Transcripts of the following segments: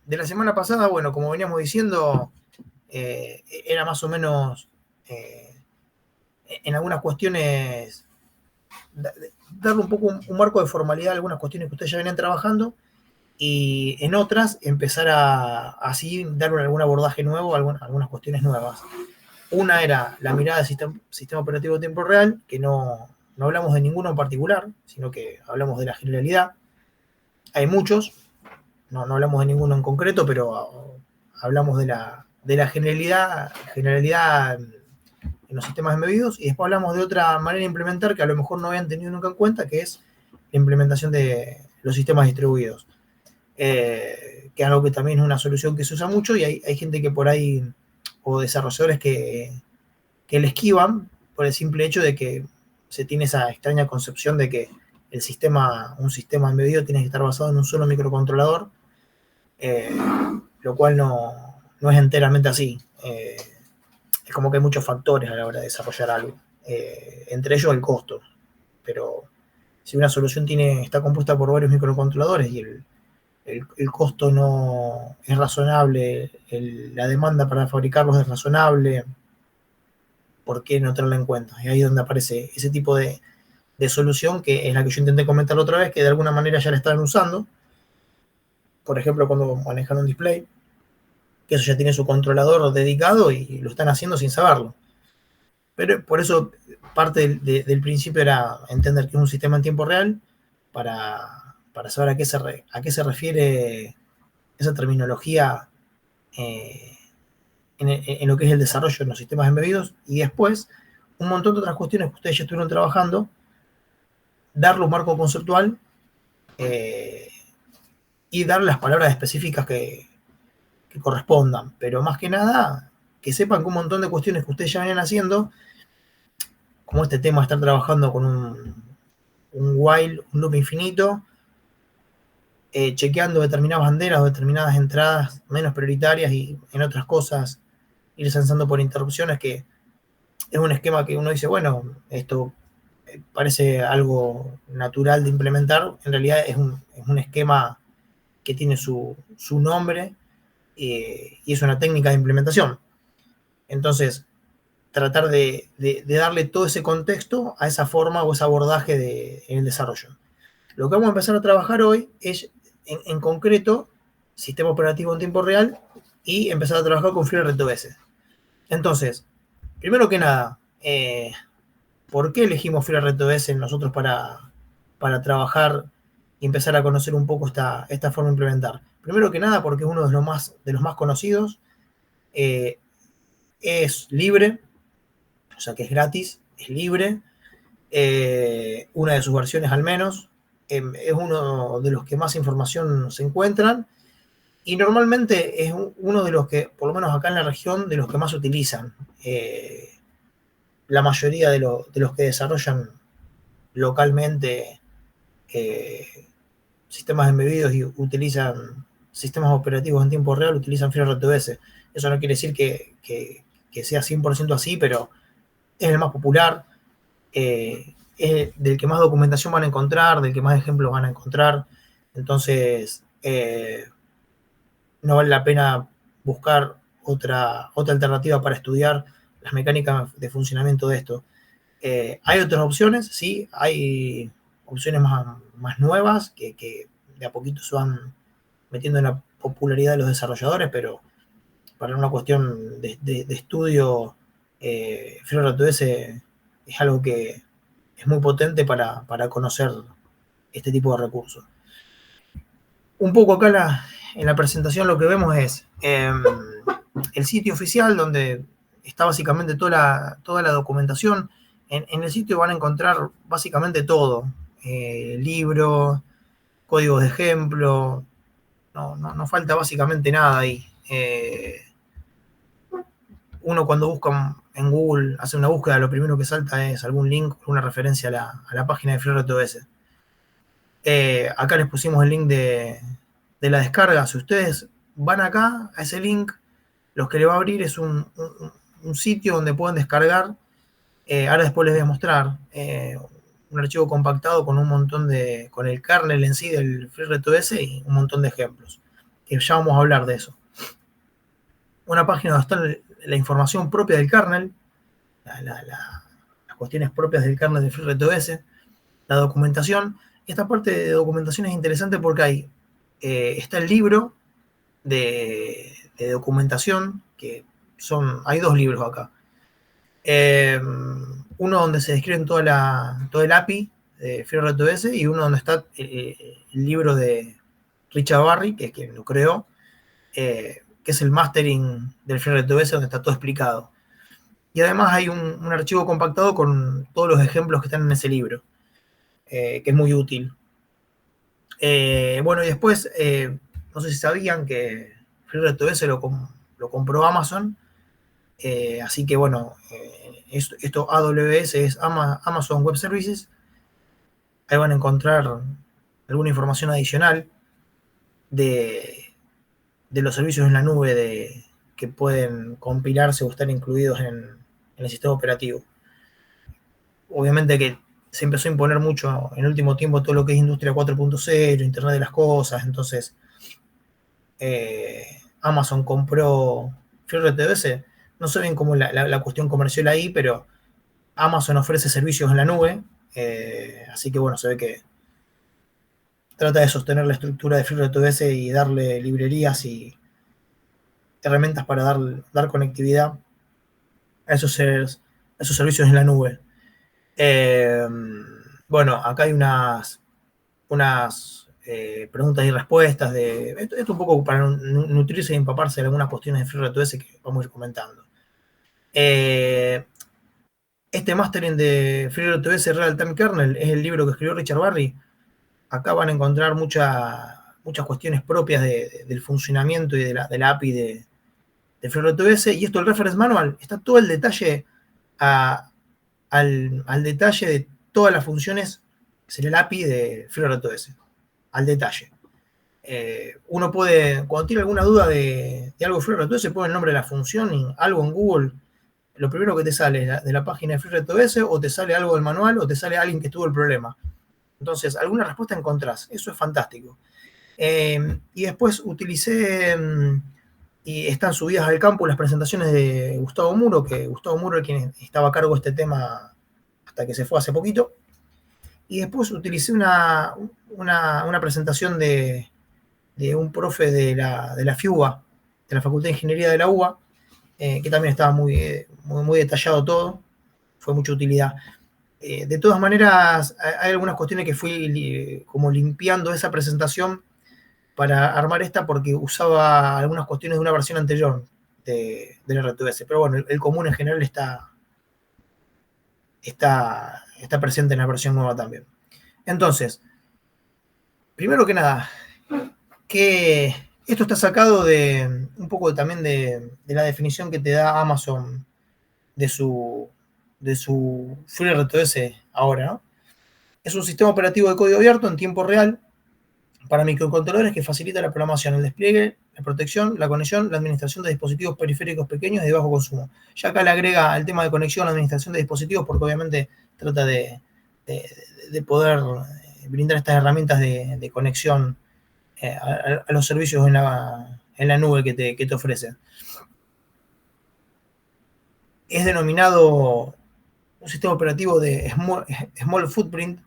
de la semana pasada, bueno, como veníamos diciendo, era más o menos en algunas cuestiones darle un poco un marco de formalidad a algunas cuestiones que ustedes ya venían trabajando y en otras empezar a así darle algún abordaje nuevo, algunas cuestiones nuevas. Una era la mirada del sistema operativo de tiempo real, que no hablamos de ninguno en particular, sino que hablamos de la generalidad. Hay muchos, no hablamos de ninguno en concreto, pero hablamos de la generalidad en los sistemas embebidos, y después hablamos de otra manera de implementar que a lo mejor no habían tenido nunca en cuenta, que es la implementación de los sistemas distribuidos, que es algo que también es una solución que se usa mucho, y hay gente que por ahí, o desarrolladores que le esquivan por el simple hecho de que se tiene esa extraña concepción de que un sistema embebido tiene que estar basado en un solo microcontrolador, eh, lo cual no es enteramente así. Es como que hay muchos factores a la hora de desarrollar algo, entre ellos el costo. Pero si una solución está compuesta por varios microcontroladores y el costo no es razonable, la demanda para fabricarlos es razonable, ¿por qué no tenerla en cuenta? Y ahí es donde aparece ese tipo de solución, que es la que yo intenté comentar la otra vez, que de alguna manera ya la estaban usando. Por ejemplo, cuando manejan un display, que eso ya tiene su controlador dedicado y lo están haciendo sin saberlo. Pero por eso parte del principio era entender que es un sistema en tiempo real para saber a qué se refiere esa terminología en lo que es el desarrollo en los sistemas embebidos, y después un montón de otras cuestiones que ustedes ya estuvieron trabajando, darle un marco conceptual, eh, y darle las palabras específicas que correspondan, pero más que nada que sepan que un montón de cuestiones que ustedes ya venían haciendo, como este tema de estar trabajando con un while, un loop infinito, chequeando determinadas banderas o determinadas entradas menos prioritarias, y en otras cosas ir censando por interrupciones, que es un esquema que uno dice, bueno, esto parece algo natural de implementar, en realidad es un esquema que tiene su nombre, y es una técnica de implementación. Entonces, tratar de darle todo ese contexto a esa forma o ese abordaje en el desarrollo. Lo que vamos a empezar a trabajar hoy es, en concreto, sistema operativo en tiempo real, y empezar a trabajar con FreeRTOS. Entonces, primero que nada, ¿por qué elegimos FreeRTOS nosotros para trabajar y empezar a conocer un poco esta forma de implementar? Primero que nada, porque es uno de los más conocidos, eh, es libre, o sea que es gratis, es libre, una de sus versiones al menos, es uno de los que más información se encuentran, y normalmente es uno de los que, por lo menos acá en la región, de los que más se utilizan. La mayoría de los que desarrollan localmente eh, sistemas embebidos y utilizan sistemas operativos en tiempo real, utilizan FreeRTOS. Eso no quiere decir que sea 100% así, pero es el más popular, es del que más documentación van a encontrar, del que más ejemplos van a encontrar. Entonces, no vale la pena buscar otra alternativa para estudiar las mecánicas de funcionamiento de esto. Hay otras opciones, sí, hay opciones más nuevas que de a poquito se van metiendo en la popularidad de los desarrolladores, pero para una cuestión de estudio, FreeRTOS es algo que es muy potente para conocer este tipo de recursos. Un poco acá en la presentación lo que vemos es el sitio oficial, donde está básicamente toda la documentación. En el sitio van a encontrar básicamente todo, libros, códigos de ejemplo, no falta básicamente nada ahí. Uno cuando busca en Google, hace una búsqueda, lo primero que salta es algún link, una referencia a la página de FreeRTOS. Acá les pusimos el link de la descarga. Si ustedes van acá a ese link, lo que le va a abrir es un sitio donde pueden descargar, ahora después les voy a mostrar, un archivo compactado con con el kernel en sí del FreeRTOS y un montón de ejemplos. que ya vamos a hablar de eso. Una página donde está la información propia del kernel, las cuestiones propias del kernel de FreeRTOS, la documentación. Esta parte de documentación es interesante porque está el libro de documentación, hay 2 libros acá. Uno donde se describen todo el API de FreeRTOS y uno donde está el libro de Richard Barry, que es quien lo creó, que es el mastering del FreeRTOS, donde está todo explicado. Y además hay un archivo compactado con todos los ejemplos que están en ese libro, que es muy útil. Bueno, y después, no sé si sabían que FreeRTOS lo compró Amazon, así que bueno, esto AWS es Amazon Web Services. Ahí van a encontrar alguna información adicional de los servicios en la nube que pueden compilarse o estar incluidos en el sistema operativo. Obviamente que se empezó a imponer mucho en el último tiempo todo lo que es Industria 4.0, Internet de las Cosas, entonces Amazon compró FreeRTOS. No sé bien cómo la cuestión comercial ahí, pero Amazon ofrece servicios en la nube, así que bueno, se ve que trata de sostener la estructura de FreeRTOS y darle librerías y herramientas para dar conectividad a esos servicios en la nube. Bueno, acá hay unas preguntas y respuestas. Esto un poco para nutrirse y empaparse de algunas cuestiones de FreeRTOS que vamos a ir comentando. Este mastering de FreeRTOS Real Time Kernel es el libro que escribió Richard Barry. Acá van a encontrar muchas cuestiones propias del funcionamiento y de la API de FreeRTOS. Y esto, el reference manual, está todo el detalle al detalle de todas las funciones, sería el API de FreeRTOS, al detalle. Uno puede, cuando tiene alguna duda de algo de FreeRTOS, pone el nombre de la función y algo en Google, lo primero que te sale de la página de FreeRTOS, o te sale algo del manual, o te sale alguien que tuvo el problema. Entonces, alguna respuesta encontrás. Eso es fantástico. Y después utilicé, y están subidas al campo las presentaciones de Gustavo Muro, que Gustavo Muro es quien estaba a cargo de este tema hasta que se fue hace poquito. Y después utilicé una presentación de un profe de la FIUBA, de la Facultad de Ingeniería de la UBA, que también estaba muy detallado todo, fue mucha utilidad. De todas maneras, hay algunas cuestiones que fui como limpiando esa presentación para armar esta, porque usaba algunas cuestiones de una versión anterior del RTOS, pero bueno, el común en general está presente en la versión nueva también. Entonces, primero que nada, que esto está sacado de un poco también de la definición que te da Amazon de su FreeRTOS ahora, ¿no? Es un sistema operativo de código abierto en tiempo real para microcontroladores que facilita la programación, el despliegue, la protección, la conexión, la administración de dispositivos periféricos pequeños y de bajo consumo. Ya acá le agrega el tema de conexión, la administración de dispositivos, porque obviamente trata de poder brindar estas herramientas de conexión a los servicios en la nube que te ofrecen. Es denominado un sistema operativo de small footprint,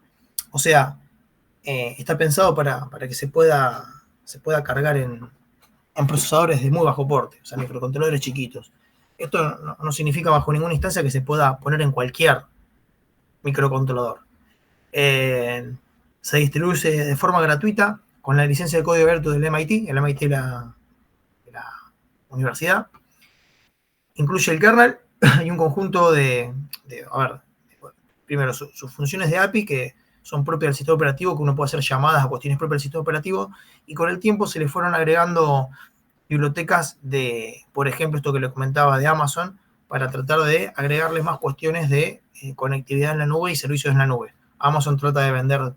o sea, está pensado para que se pueda cargar en procesadores de muy bajo porte, o sea, microcontroladores chiquitos. Esto no significa bajo ninguna instancia que se pueda poner en cualquier microcontrolador. Se distribuye de forma gratuita con la licencia de código abierto del MIT, el MIT de la universidad. Incluye el kernel y un conjunto primero sus funciones de API que son propias del sistema operativo, que uno puede hacer llamadas a cuestiones propias del sistema operativo, y con el tiempo se le fueron agregando bibliotecas por ejemplo, esto que le comentaba de Amazon, para tratar de agregarles más cuestiones de conectividad en la nube y servicios en la nube. Amazon trata de vender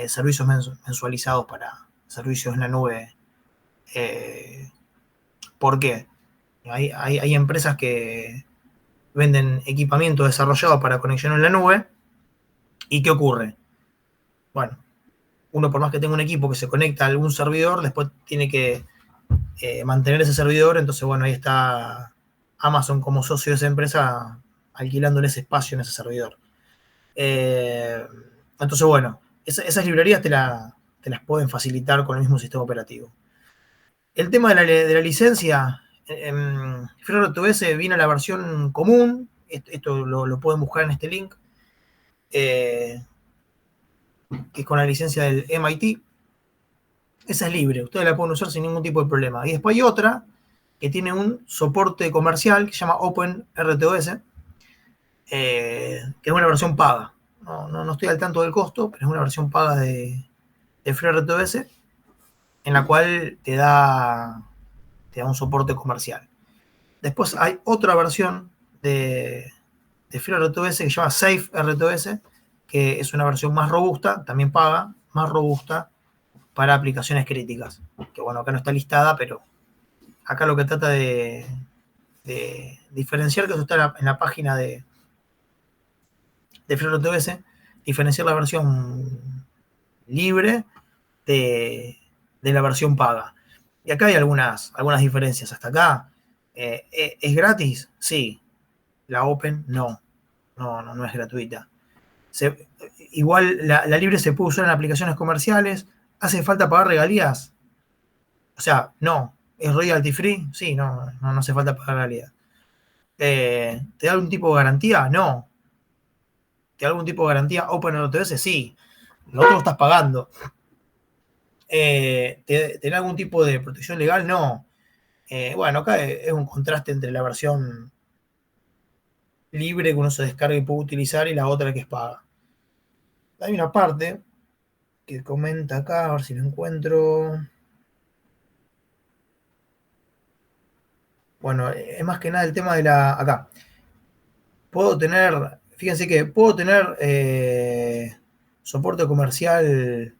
servicios mensualizados para servicios en la nube. ¿Por qué? Hay empresas que venden equipamiento desarrollado para conexión en la nube. ¿Y qué ocurre? Bueno, uno por más que tenga un equipo que se conecta a algún servidor, después tiene que mantener ese servidor. Entonces, bueno, ahí está Amazon como socio de esa empresa alquilándole ese espacio en ese servidor. Entonces, bueno, esas librerías te las pueden facilitar con el mismo sistema operativo. El tema de la licencia, FreeRTOS vino a la versión común. Esto lo pueden buscar en este link, que es con la licencia del MIT. Esa es libre, ustedes la pueden usar sin ningún tipo de problema. Y después hay otra que tiene un soporte comercial que se llama OpenRTOS, que es una versión paga. No estoy al tanto del costo, pero es una versión paga de FreeRTOS, en la cual te da un soporte comercial. Después hay otra versión de FreeRTOS que se llama SafeRTOS, que es una versión más robusta, también paga, más robusta para aplicaciones críticas. Que bueno, acá no está listada, pero acá lo que trata de diferenciar, que eso está en la página de FreeRTOS, diferenciar la versión libre de la versión paga. Y acá hay algunas diferencias. Hasta acá, ¿es gratis? Sí. La Open, no es gratuita. Igual la libre se puede usar en aplicaciones comerciales. ¿Hace falta pagar regalías? O sea, no. ¿Es royalty free? Sí, no hace falta pagar regalías. ¿Te da algún tipo de garantía? No. ¿Te da algún tipo de garantía OpenRTOS? Sí. Lo otro estás pagando. ¿Te da algún tipo de protección legal? No. Bueno, acá es un contraste entre la versión libre que uno se descarga y puede utilizar y la otra que es paga. Hay una parte que comenta acá, a ver si lo encuentro. Bueno, es más que nada el tema de acá. Fíjense que puedo tener soporte comercial.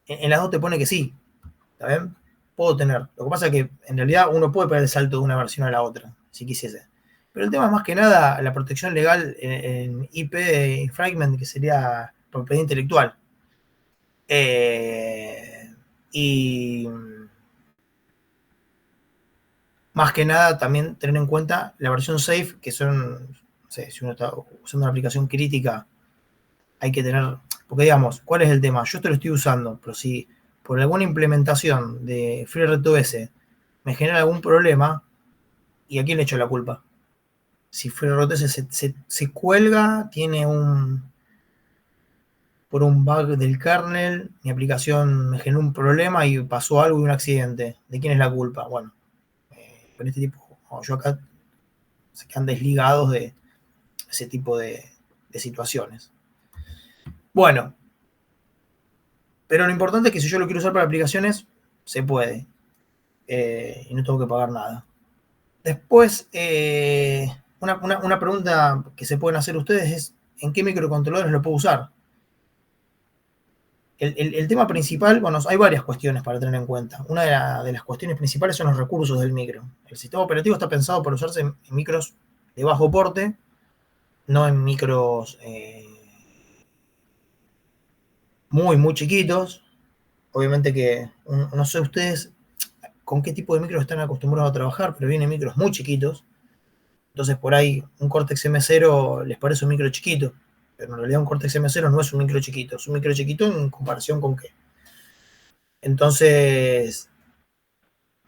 En las dos te pone que sí. ¿Está bien? Puedo tener. Lo que pasa es que en realidad uno puede pegar el salto de una versión a la otra, si quisiese. Pero el tema es más que nada la protección legal en IP infringement, que sería propiedad intelectual. Y más que nada también tener en cuenta la versión safe, que son, no sé, si uno está usando una aplicación crítica, hay que tener, porque digamos, ¿cuál es el tema? Yo esto lo estoy usando, pero si por alguna implementación de FreeRTOS me genera algún problema, ¿y a quién le echo la culpa? Si FreeRTOS se cuelga, por un bug del kernel, mi aplicación me generó un problema y pasó algo y un accidente, ¿de quién es la culpa? Bueno, con este tipo, yo acá, se quedan desligados de ese tipo de situaciones. Bueno, pero lo importante es que si yo lo quiero usar para aplicaciones, se puede. Y no tengo que pagar nada. Después, una pregunta que se pueden hacer ustedes es: ¿en qué microcontroladores lo puedo usar? El tema principal, bueno, hay varias cuestiones para tener en cuenta. Una de las cuestiones principales son los recursos del micro. El sistema operativo está pensado para usarse en micros de bajo porte, no en micros muy chiquitos. Obviamente que no sé ustedes con qué tipo de micros están acostumbrados a trabajar, pero vienen micros muy chiquitos. Entonces por ahí un Cortex M0 les parece un micro chiquito, pero en realidad un Cortex M0 no es un micro chiquito, es un micro chiquito en comparación con qué. Entonces,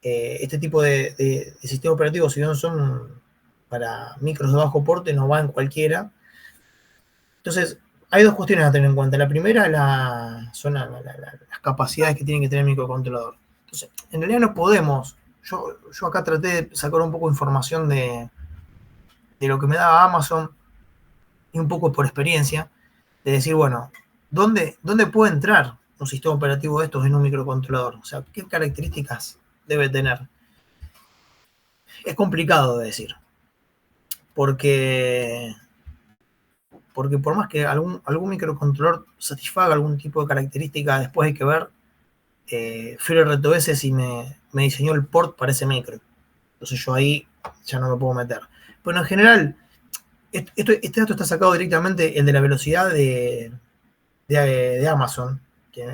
este tipo de sistema operativo, si no son para micros de bajo porte, no va en cualquiera. Entonces, hay dos cuestiones a tener en cuenta. La primera son las capacidades que tiene que tener el microcontrolador. Entonces, en realidad no podemos. Yo acá traté de sacar un poco de información de lo que me daba Amazon y un poco por experiencia, de decir, bueno, ¿dónde puede entrar un sistema operativo de estos en un microcontrolador? O sea, ¿qué características debe tener? Es complicado de decir, porque por más que algún microcontrolador satisfaga algún tipo de característica, después hay que ver FreeRTOS si me diseñó el port para ese micro. Entonces yo ahí ya no me puedo meter. Pero en general, este dato está sacado directamente, el de la velocidad de Amazon, que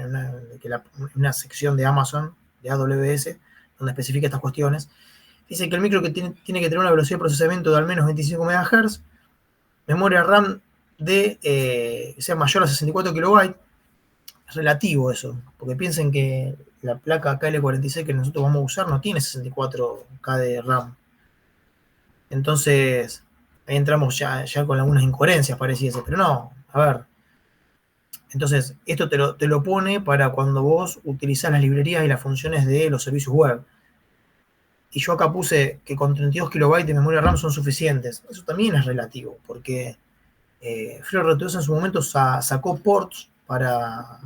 una sección de Amazon, de AWS, donde especifica estas cuestiones. Dice que el micro que tiene que tener una velocidad de procesamiento de al menos 25 MHz, memoria RAM que sea mayor a 64 KB. Es relativo eso, porque piensen que la placa KL46 que nosotros vamos a usar no tiene 64K de RAM. Entonces, ahí entramos ya con algunas incoherencias, pareciese, pero no, a ver. Entonces, esto te lo pone para cuando vos utilizás las librerías y las funciones de los servicios web. Y yo acá puse que con 32 KB de memoria RAM son suficientes. Eso también es relativo, porque FreeRTOS en su momento sacó ports para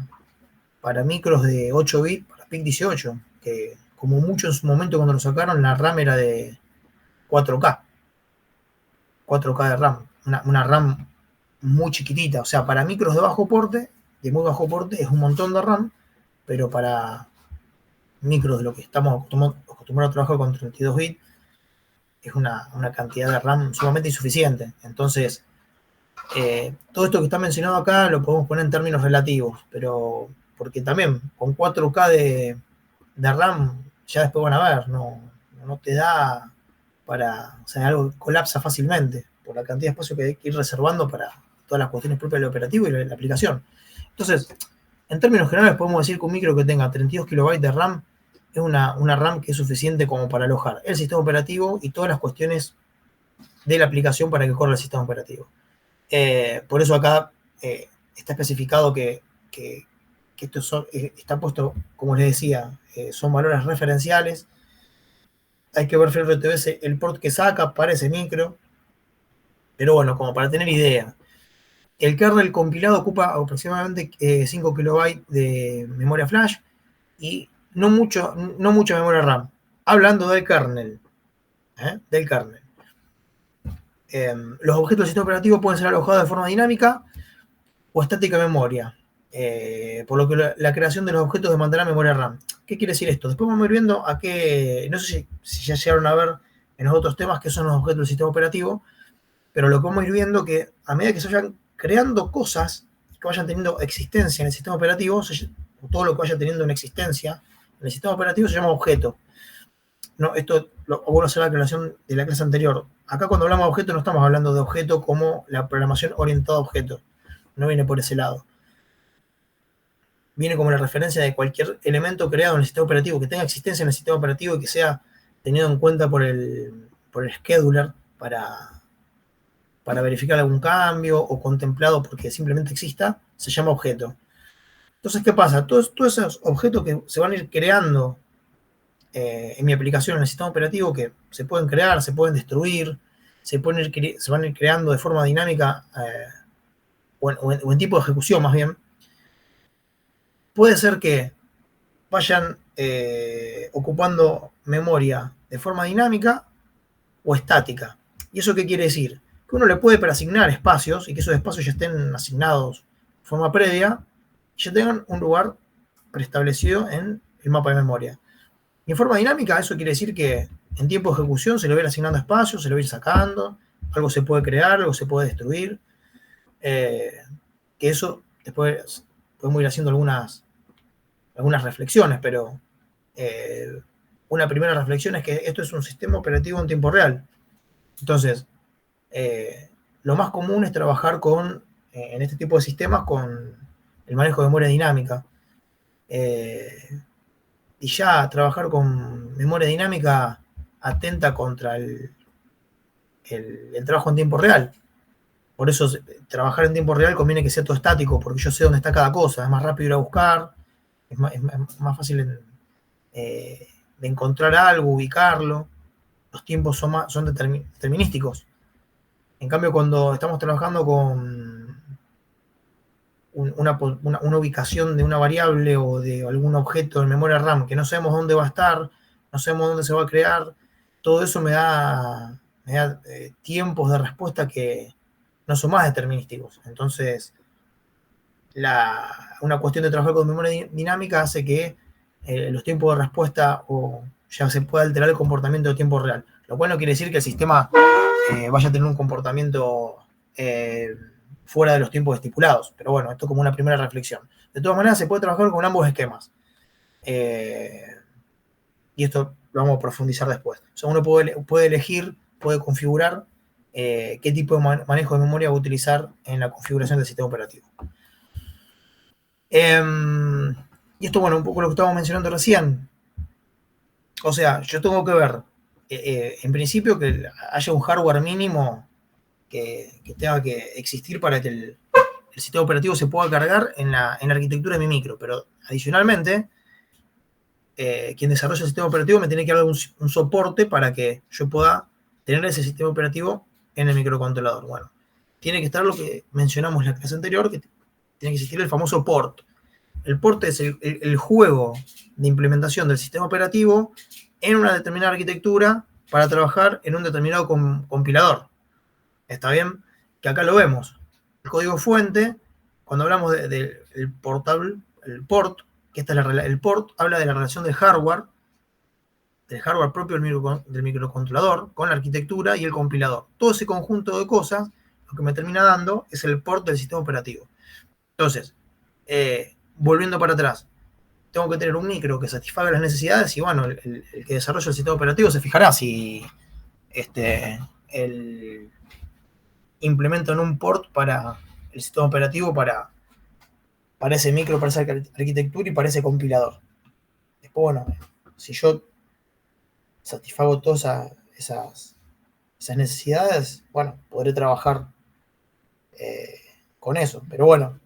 micros de 8 bits, para PIC18, que como mucho en su momento cuando lo sacaron, la RAM era de 4K. 4K de RAM. Una RAM muy chiquitita. O sea, para micros de bajo porte, de muy bajo porte, es un montón de RAM, pero para micros de lo que estamos acostumbrados a trabajar con 32 bits, es una cantidad de RAM sumamente insuficiente. Entonces, todo esto que está mencionado acá lo podemos poner en términos relativos, pero porque también con 4K de RAM ya después van a ver, no te da para, o sea, algo colapsa fácilmente por la cantidad de espacio que hay que ir reservando para todas las cuestiones propias del operativo y la aplicación. Entonces, en términos generales podemos decir que un micro que tenga 32 KB de RAM es una RAM que es suficiente como para alojar el sistema operativo y todas las cuestiones de la aplicación para que corra el sistema operativo. Por eso acá está especificado que esto está puesto, como les decía, son valores referenciales. Hay que ver FreeRTOS el port que saca para ese micro. Pero bueno, como para tener idea. El kernel compilado ocupa aproximadamente 5 KB de memoria flash y no mucha memoria RAM. Hablando del kernel. Del kernel. Los objetos del sistema operativo pueden ser alojados de forma dinámica o estática memoria. Por lo que la creación de los objetos demandará memoria RAM. ¿Qué quiere decir esto? Después vamos a ir viendo a qué, no sé si ya llegaron a ver en los otros temas qué son los objetos del sistema operativo, pero lo que vamos a ir viendo que a medida que se vayan creando cosas que vayan teniendo existencia en el sistema operativo, todo lo que vaya teniendo una existencia en el sistema operativo se llama objeto. No, esto lo vuelvo a hacer la aclaración de la clase anterior. Acá cuando hablamos de objeto no estamos hablando de objeto como la programación orientada a objeto. No viene por ese lado. Viene como la referencia de cualquier elemento creado en el sistema operativo, que tenga existencia en el sistema operativo y que sea tenido en cuenta por el scheduler para verificar algún cambio o contemplado porque simplemente exista, se llama objeto. Entonces, ¿qué pasa? Todos esos objetos que se van a ir creando en mi aplicación en el sistema operativo, que se pueden crear, se pueden destruir, se van a ir creando de forma dinámica o en tipo de ejecución más bien, puede ser que vayan ocupando memoria de forma dinámica o estática. ¿Y eso qué quiere decir? Que uno le puede preasignar espacios y que esos espacios ya estén asignados de forma previa y ya tengan un lugar preestablecido en el mapa de memoria. Y en forma dinámica eso quiere decir que en tiempo de ejecución se le va a ir asignando espacios, se le va a ir sacando, algo se puede crear, algo se puede destruir. Que eso después podemos ir haciendo algunas reflexiones, pero una primera reflexión es que esto es un sistema operativo en tiempo real. Entonces, lo más común es trabajar en este tipo de sistemas con el manejo de memoria dinámica. Y ya trabajar con memoria dinámica atenta contra el trabajo en tiempo real. Por eso trabajar en tiempo real conviene que sea todo estático, porque yo sé dónde está cada cosa, es más rápido ir a buscar, es más fácil de encontrar algo, ubicarlo. Los tiempos son determinísticos. En cambio, cuando estamos trabajando con una ubicación de una variable o de algún objeto en memoria RAM que no sabemos dónde va a estar, no sabemos dónde se va a crear, todo eso me da tiempos de respuesta que no son más determinísticos. Entonces, una cuestión de trabajar con memoria dinámica hace que los tiempos de respuesta o ya se pueda alterar el comportamiento de tiempo real. Lo cual no quiere decir que el sistema vaya a tener un comportamiento fuera de los tiempos estipulados. Pero bueno, esto como una primera reflexión. De todas maneras, se puede trabajar con ambos esquemas. Y esto lo vamos a profundizar después. O sea, uno puede elegir, puede configurar qué tipo de manejo de memoria va a utilizar en la configuración del sistema operativo. Y esto, bueno, un poco lo que estábamos mencionando recién. O sea, yo tengo que ver, en principio, que haya un hardware mínimo que tenga que existir para que el sistema operativo se pueda cargar en la arquitectura de mi micro. Pero adicionalmente, quien desarrolla el sistema operativo me tiene que dar un soporte para que yo pueda tener ese sistema operativo en el microcontrolador. Bueno, tiene que estar lo que mencionamos en la clase anterior, que tiene que existir el famoso port. El port es el juego de implementación del sistema operativo en una determinada arquitectura para trabajar en un determinado compilador. ¿Está bien? Que acá lo vemos. El código fuente, cuando hablamos del portable, el port, que el port habla de la relación del hardware propio del microcontrolador con la arquitectura y el compilador. Todo ese conjunto de cosas, lo que me termina dando es el port del sistema operativo. Entonces, volviendo para atrás, tengo que tener un micro que satisfaga las necesidades y bueno, el que desarrolla el sistema operativo se fijará si implementan un port para el sistema operativo para ese micro, para esa arquitectura y para ese compilador. Después, bueno, si yo satisfago todas esas necesidades, bueno, podré trabajar con eso. Pero bueno,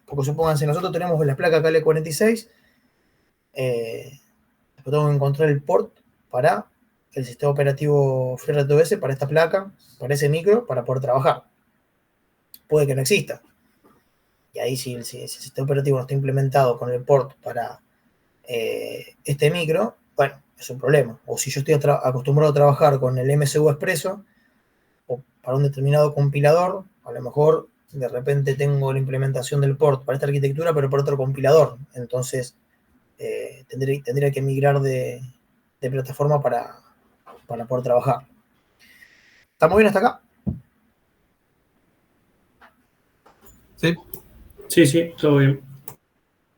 porque supónganse, nosotros tenemos la placa KL46, después tengo que encontrar el port para el sistema operativo FreeRTOS, para esta placa, para ese micro, para poder trabajar. Puede que no exista. Y ahí si el sistema operativo no está implementado con el port para este micro, bueno, es un problema. O si yo estoy acostumbrado a trabajar con el MCU Expreso, o para un determinado compilador, a lo mejor de repente tengo la implementación del port para esta arquitectura, pero para otro compilador. Entonces tendría que migrar de plataforma para poder trabajar. ¿Estamos bien hasta acá? Sí, todo bien.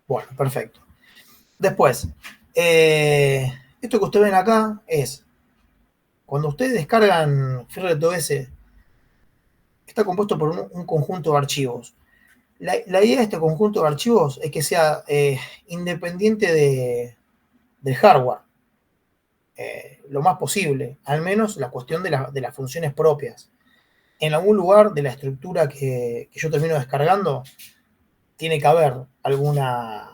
Bueno, perfecto. Después, esto que ustedes ven acá es, cuando ustedes descargan FreeRTOS, está compuesto por un conjunto de archivos. La idea de este conjunto de archivos es que sea independiente del hardware, lo más posible, al menos la cuestión de las funciones propias. En algún lugar de la estructura que yo termino descargando, tiene que haber alguna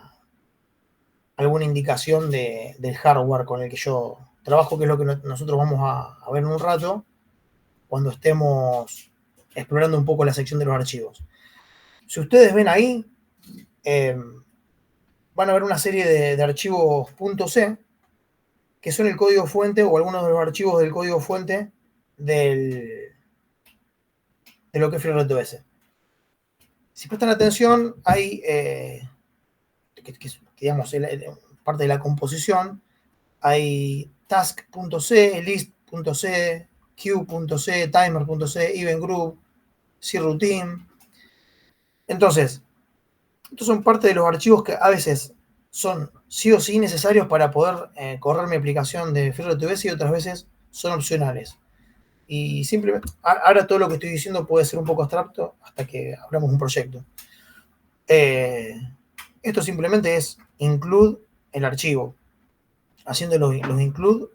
indicación del hardware con el que yo trabajo, que es lo que nosotros vamos a ver en un rato, cuando estemos explorando un poco la sección de los archivos. Si ustedes ven ahí, van a ver una serie de archivos .c, que son el código fuente o algunos de los archivos del código fuente de lo que es FreeRTOS. Si prestan atención, hay, digamos, parte de la composición, hay task.c, list.c, queue.c, timer.c, event group, croutine. Entonces, estos son parte de los archivos que a veces son sí o sí necesarios para poder correr mi aplicación de FreeRTOS y otras veces son opcionales. Y simplemente, ahora todo lo que estoy diciendo puede ser un poco abstracto hasta que abramos un proyecto. Esto simplemente es include el archivo. Haciendo los include,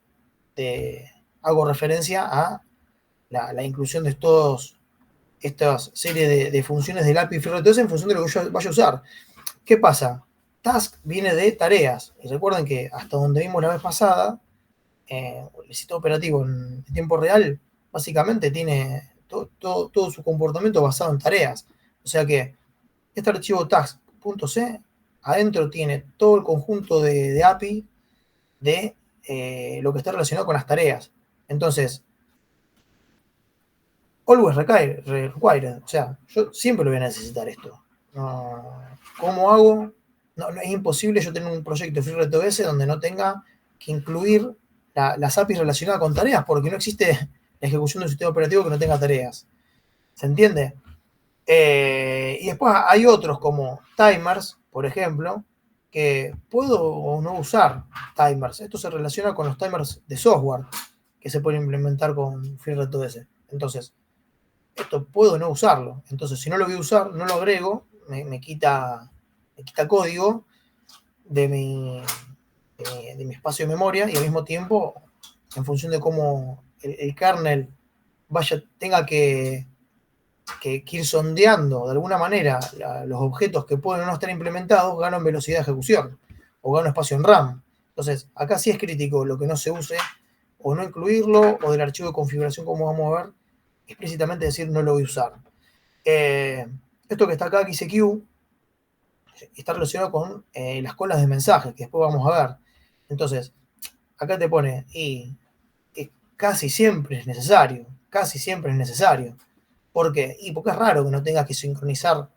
hago referencia a la inclusión de estas series de funciones del API FreeRTOS en función de lo que yo vaya a usar. ¿Qué pasa? Task viene de tareas. Y recuerden que hasta donde vimos la vez pasada, el sistema operativo en tiempo real básicamente tiene todo su comportamiento basado en tareas. O sea que este archivo task.c adentro tiene todo el conjunto de API de lo que está relacionado con las tareas. Entonces, always required, o sea, yo siempre lo voy a necesitar esto. ¿Cómo hago? No, es imposible yo tener un proyecto de FreeRTOS donde no tenga que incluir las APIs relacionadas con tareas, porque no existe la ejecución de un sistema operativo que no tenga tareas. ¿Se entiende? Y después hay otros como timers, por ejemplo, que puedo o no usar timers. Esto se relaciona con los timers de software que se pueden implementar con FreeRTOS. Entonces, esto puedo no usarlo. Entonces, si no lo voy a usar, no lo agrego, me quita código de mi espacio de memoria, y al mismo tiempo, en función de cómo el kernel tenga que ir sondeando de alguna manera los objetos que pueden o no estar implementados, gano en velocidad de ejecución o gano espacio en RAM. Entonces, acá sí es crítico lo que no se use, o no incluirlo, o del archivo de configuración, como vamos a ver, explícitamente decir no lo voy a usar. Esto que está acá, que dice Q, está relacionado con las colas de mensajes, que después vamos a ver. Entonces, acá te pone, y casi siempre es necesario, casi siempre es necesario. ¿Por qué? Y porque es raro que no tengas que sincronizar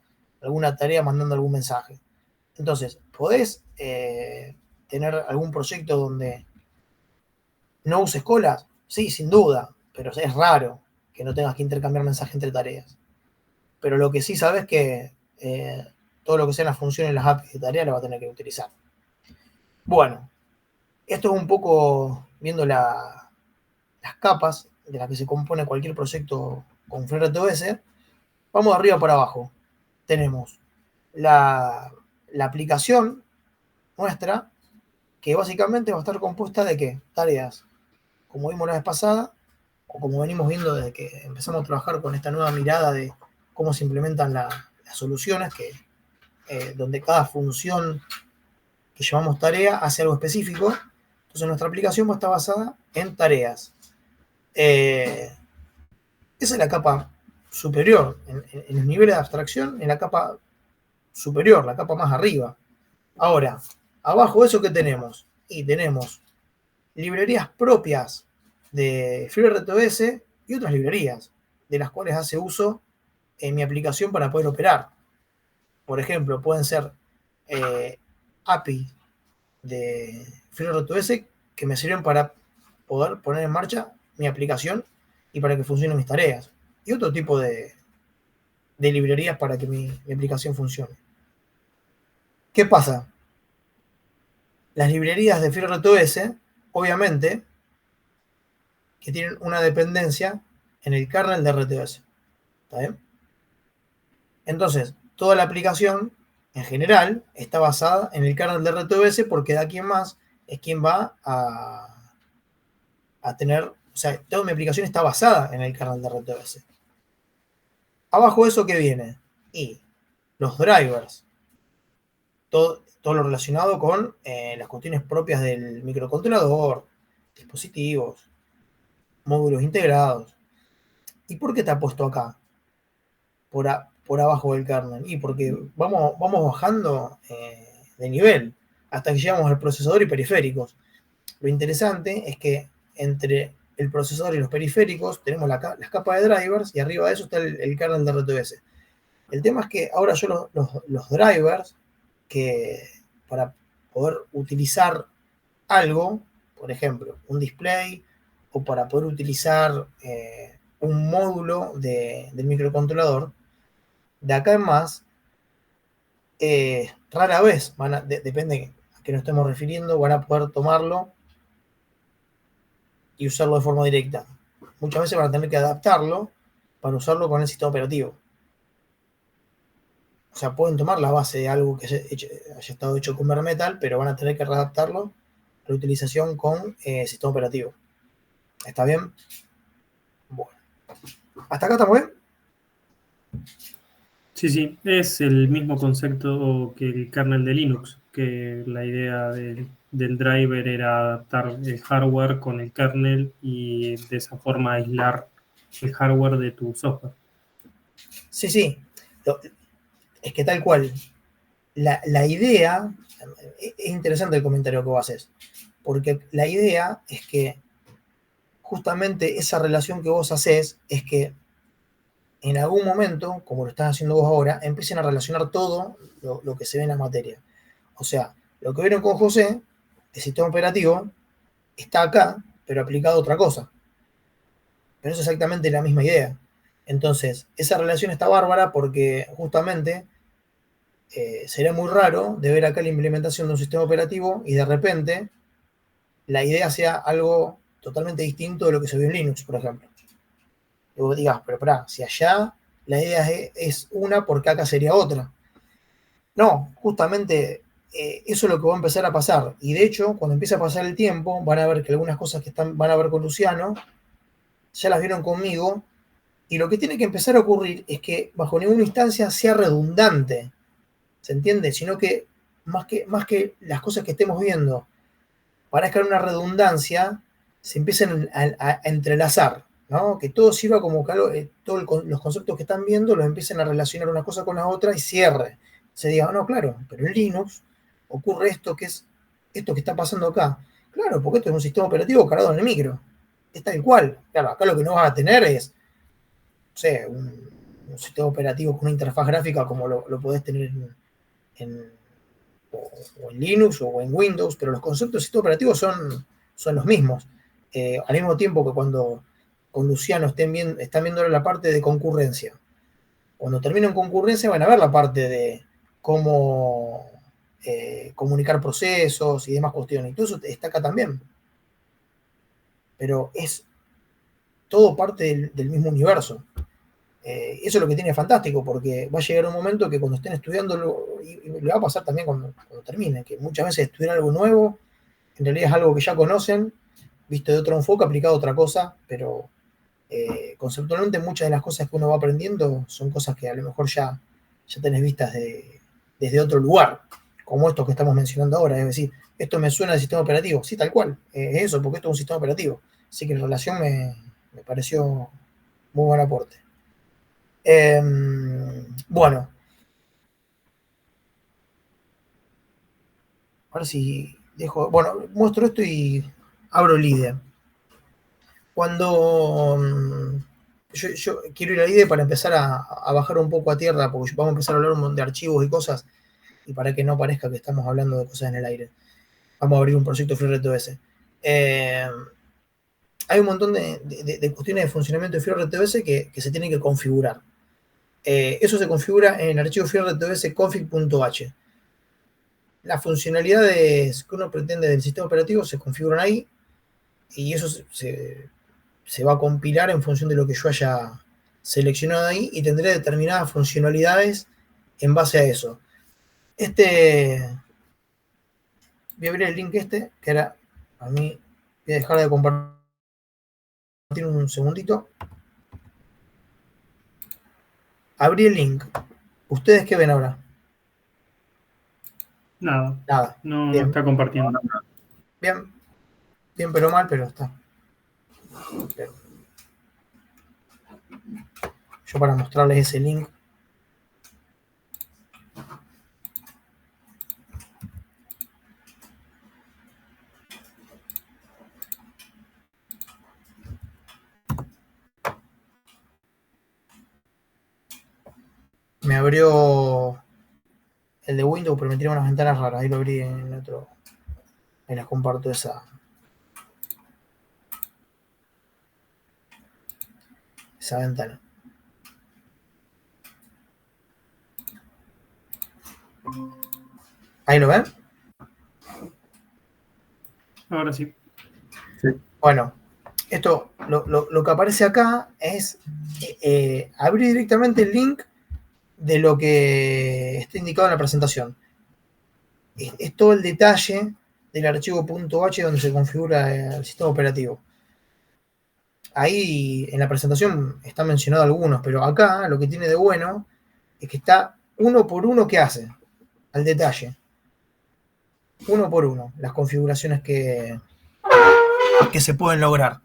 alguna tarea mandando algún mensaje. Entonces, ¿podés tener algún proyecto donde no uses colas? Sí, sin duda, pero es raro que no tengas que intercambiar mensajes entre tareas. Pero lo que sí sabes es que todo lo que sean las funciones, las APIs de tarea, la va a tener que utilizar. Bueno, esto es un poco viendo las capas de las que se compone cualquier proyecto con FreeRTOS. Vamos de arriba para abajo. Tenemos la aplicación nuestra, que básicamente va a estar compuesta de ¿qué? Tareas, como vimos la vez pasada, o como venimos viendo desde que empezamos a trabajar con esta nueva mirada de cómo se implementan las soluciones, donde cada función que llevamos tarea hace algo específico. Entonces nuestra aplicación va a estar basada en tareas. Esa es la capa superior, en el nivel de abstracción, en la capa superior, la capa más arriba. Ahora, abajo de eso, ¿qué tenemos? Y tenemos librerías propias de FreeRTOS y otras librerías de las cuales hace uso en mi aplicación para poder operar. Por ejemplo, pueden ser API de FreeRTOS que me sirven para poder poner en marcha mi aplicación y para que funcionen mis tareas. Y otro tipo de librerías para que mi aplicación funcione. ¿Qué pasa? Las librerías de FreeRTOS, obviamente, que tienen una dependencia en el kernel de RTOS. ¿Está bien? Entonces, toda la aplicación, en general, está basada en el kernel de RTOS, porque de aquí en más es quien va a tener, o sea, toda mi aplicación está basada en el kernel de RTOS. Abajo de eso, ¿qué viene? Y los drivers, todo lo relacionado con las cuestiones propias del microcontrolador, dispositivos, módulos integrados. ¿Y por qué está puesto acá? Por abajo del kernel. Y porque vamos bajando de nivel hasta que llegamos al procesador y periféricos. Lo interesante es que entre el procesador y los periféricos tenemos las capas de drivers, y arriba de eso está el kernel de RTOS. El tema es que ahora yo los drivers, que para poder utilizar algo, por ejemplo, un display, o para poder utilizar un módulo del microcontrolador, de acá en más, rara vez, depende a qué nos estemos refiriendo, van a poder tomarlo y usarlo de forma directa. Muchas veces van a tener que adaptarlo para usarlo con el sistema operativo. O sea, pueden tomar la base de algo que haya estado hecho con bare metal, pero van a tener que readaptarlo a la utilización con sistema operativo. ¿Está bien? Bueno. ¿Hasta acá estamos bien? Sí, sí, es el mismo concepto que el kernel de Linux, que la idea del driver era adaptar el hardware con el kernel y de esa forma aislar el hardware de tu software. Sí, sí. Es que tal cual. La idea, es interesante el comentario que vos haces, porque la idea es que justamente esa relación que vos haces es que en algún momento, como lo estás haciendo vos ahora, empiecen a relacionar todo lo que se ve en la materia. O sea, lo que vieron con José, el sistema operativo, está acá, pero aplicado a otra cosa. Pero es exactamente la misma idea. Entonces, esa relación está bárbara porque justamente sería muy raro de ver acá la implementación de un sistema operativo y de repente la idea sea algo totalmente distinto de lo que se vio en Linux, por ejemplo. Y vos digas, pero pará, si allá la idea es una, ¿por qué acá sería otra? No, justamente eso es lo que va a empezar a pasar. Y de hecho, cuando empiece a pasar el tiempo, van a ver que algunas cosas que van a ver con Luciano, ya las vieron conmigo. Y lo que tiene que empezar a ocurrir es que bajo ninguna instancia sea redundante. ¿Se entiende? Sino que más que las cosas que estemos viendo parezcan una redundancia, se empiecen a entrelazar, ¿no? Que todo sirva como que algo, todos los conceptos que están viendo los empiecen a relacionar una cosa con la otra y cierre. Se diga, no, claro, pero en Linux ocurre esto que es esto que está pasando acá. Claro, porque esto es un sistema operativo cargado en el micro. Es tal cual. Claro, acá lo que no vas a tener es, no sé, un sistema operativo con una interfaz gráfica como lo podés tener en o en Linux o en Windows, pero los conceptos de sistema operativo son los mismos. Al mismo tiempo que cuando con Luciano están viendo la parte de concurrencia. Cuando terminen concurrencia van a ver la parte de cómo comunicar procesos y demás cuestiones. Y todo eso está acá también. Pero es todo parte del mismo universo. Eso es lo que tiene fantástico, porque va a llegar un momento que cuando estén estudiando, y le va a pasar también cuando termine, que muchas veces estudiar algo nuevo, en realidad es algo que ya conocen, visto de otro enfoque, aplicado a otra cosa, pero conceptualmente muchas de las cosas que uno va aprendiendo son cosas que a lo mejor ya tenés vistas desde otro lugar, como estos que estamos mencionando ahora, es decir, esto me suena de sistema operativo, sí, tal cual, es eso, porque esto es un sistema operativo, así que en relación me pareció muy buen aporte. Bueno, ahora sí dejo. Bueno, muestro esto y abro el IDE. Cuando yo quiero ir al IDE para empezar a bajar un poco a tierra, porque vamos a empezar a hablar un montón de archivos y cosas, y para que no parezca que estamos hablando de cosas en el aire. Vamos a abrir un proyecto FreeRTOS. Eh, Hay un montón de cuestiones de funcionamiento de FreeRTOS que se tienen que configurar. Eso se configura en el archivo FreeRTOS config.h. Las funcionalidades que uno pretende del sistema operativo se configuran ahí y eso se va a compilar en función de lo que yo haya seleccionado ahí y tendré determinadas funcionalidades en base a eso. Voy a abrir el link que era, a mí, voy a dejar de compartir un segundito. Abrí el link. ¿Ustedes qué ven ahora? Nada, Nada. no Bien, está compartiendo. bien, bien, pero mal, pero está. Pero yo para mostrarles ese link. Me abrió el de Windows, pero me tiene unas ventanas raras. Ahí lo abrí en otro. Ahí les comparto esa ventana. ¿Ahí lo ven? Ahora sí. Bueno, esto, lo que aparece acá es abrir directamente el link de lo que está indicado en la presentación. Es todo el detalle del archivo .h donde se configura el sistema operativo. Ahí en la presentación están mencionados algunos, pero acá lo que tiene de bueno es que está uno por uno que hace, al detalle. Uno por uno, las configuraciones que se pueden lograr.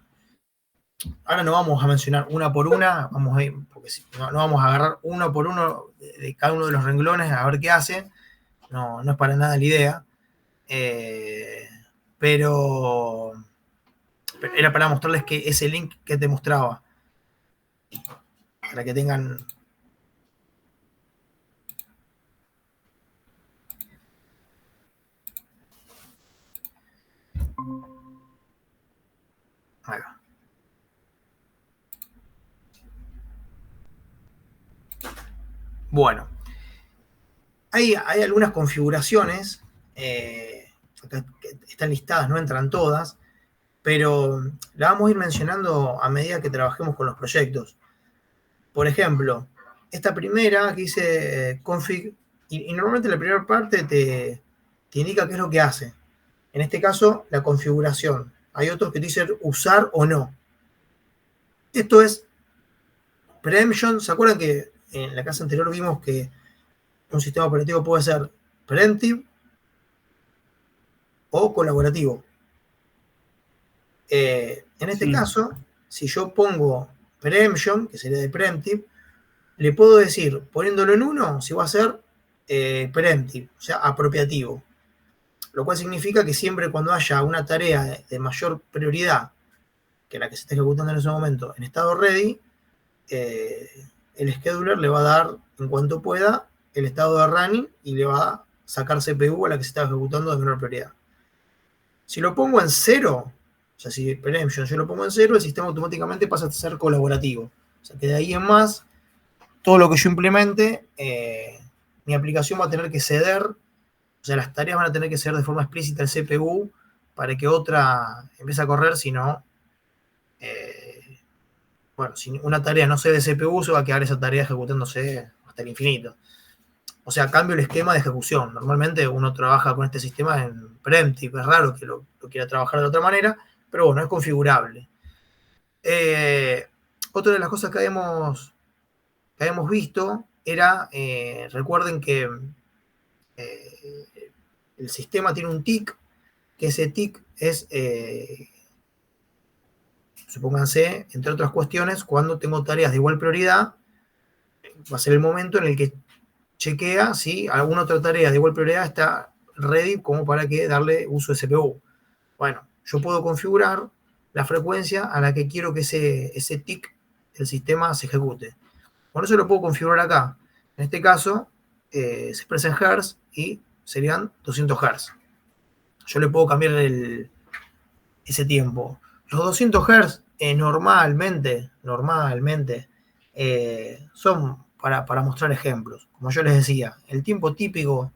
Ahora no vamos a mencionar una por una, vamos a ir, porque no vamos a agarrar uno por uno de cada uno de los renglones a ver qué hace. No es para nada la idea. Pero era para mostrarles que ese link que te mostraba, para que tengan. Acá. Bueno, Hay algunas configuraciones, acá que están listadas, no entran todas, pero la vamos a ir mencionando a medida que trabajemos con los proyectos. Por ejemplo, esta primera que dice config, y normalmente la primera parte te indica qué es lo que hace. En este caso, la configuración. Hay otros que dicen usar o no. Esto es preemption. ¿Se acuerdan que en la clase anterior vimos que un sistema operativo puede ser preemptive o colaborativo? En este caso, si yo pongo preemption, que sería de preemptive, le puedo decir, poniéndolo en 1, si va a ser preemptive, o sea, apropiativo. Lo cual significa que siempre cuando haya una tarea de mayor prioridad que la que se está ejecutando en ese momento en estado ready, el scheduler le va a dar, en cuanto pueda, el estado de running y le va a sacar CPU a la que se está ejecutando de menor prioridad. Si lo pongo en 0, o sea, si preemption yo lo pongo en 0, el sistema automáticamente pasa a ser colaborativo. O sea, que de ahí en más, todo lo que yo implemente, mi aplicación va a tener que ceder, o sea, las tareas van a tener que ceder de forma explícita al CPU para que otra empiece a correr, si no, bueno, si una tarea no cede CPU, se va a quedar esa tarea ejecutándose hasta el infinito. O sea, cambio el esquema de ejecución. Normalmente uno trabaja con este sistema en preemptive, es raro que lo quiera trabajar de otra manera, pero bueno, es configurable. Otra de las cosas que habíamos visto era, recuerden que el sistema tiene un tick, que ese tick es, supónganse, entre otras cuestiones, cuando tengo tareas de igual prioridad, va a ser el momento en el que chequea si alguna otra tarea de igual prioridad está ready como para que darle uso de CPU. Bueno, yo puedo configurar la frecuencia a la que quiero que ese tick del sistema se ejecute. Por eso lo puedo configurar acá. En este caso, se expresa en Hz y serían 200 Hz. Yo le puedo cambiar ese tiempo. Los 200 Hz normalmente son para mostrar ejemplos. Como yo les decía, el tiempo típico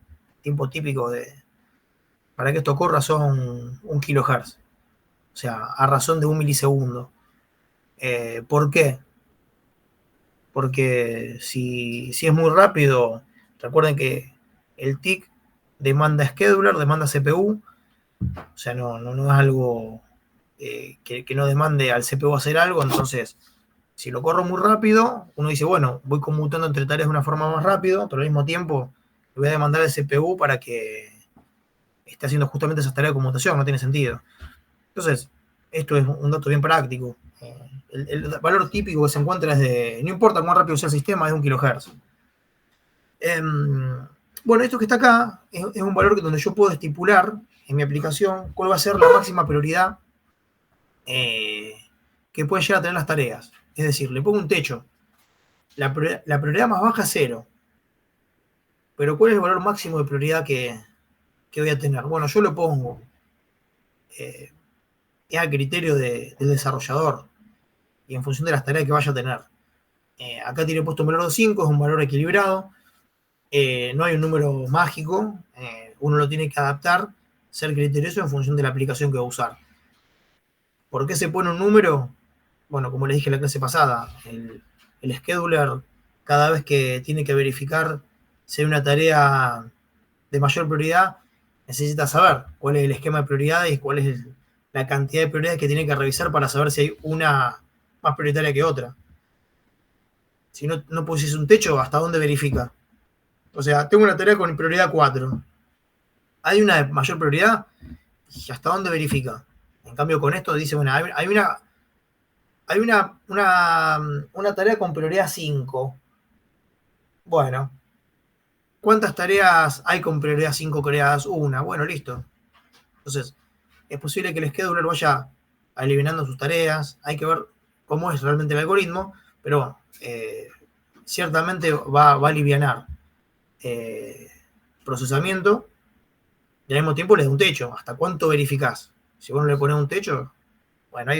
para que esto ocurra son 1 kHz. O sea, a razón de 1 milisegundo. ¿Por qué? Porque si es muy rápido, recuerden que el tick demanda scheduler, demanda CPU, o sea, no es algo que no demande al CPU hacer algo. Entonces, si lo corro muy rápido, uno dice, bueno, voy conmutando entre tareas de una forma más rápido, pero al mismo tiempo le voy a demandar al CPU para que esté haciendo justamente esas tareas de conmutación, no tiene sentido. Entonces, esto es un dato bien práctico. El valor típico que se encuentra es de, no importa cuán rápido sea el sistema, es 1 kHz. Bueno, esto que está acá es un valor donde yo puedo estipular en mi aplicación cuál va a ser la máxima prioridad que pueden llegar a tener las tareas. Es decir, le pongo un techo. La prioridad más baja es 0. Pero ¿cuál es el valor máximo de prioridad que voy a tener? Bueno, yo lo pongo. Es a criterio del desarrollador y en función de las tareas que vaya a tener. Acá tiene puesto un valor de 5, es un valor equilibrado. No hay un número mágico. Uno lo tiene que adaptar, ser criterioso en función de la aplicación que va a usar. ¿Por qué se pone un número? Bueno, como les dije en la clase pasada, el scheduler, cada vez que tiene que verificar si hay una tarea de mayor prioridad, necesita saber cuál es el esquema de prioridades y cuál es la cantidad de prioridades que tiene que revisar para saber si hay una más prioritaria que otra. Si no pusieses un techo, ¿hasta dónde verifica? O sea, tengo una tarea con prioridad 4. ¿Hay una de mayor prioridad? ¿Y hasta dónde verifica? En cambio, con esto dice, bueno, hay una tarea con prioridad 5. Bueno, ¿cuántas tareas hay con prioridad 5 creadas? Una. Bueno, listo. Entonces, es posible que el scheduler vaya eliminando sus tareas. Hay que ver cómo es realmente el algoritmo, pero ciertamente va a alivianar procesamiento y al mismo tiempo le da un techo. ¿Hasta cuánto verificás? Si vos no le pones un techo, bueno,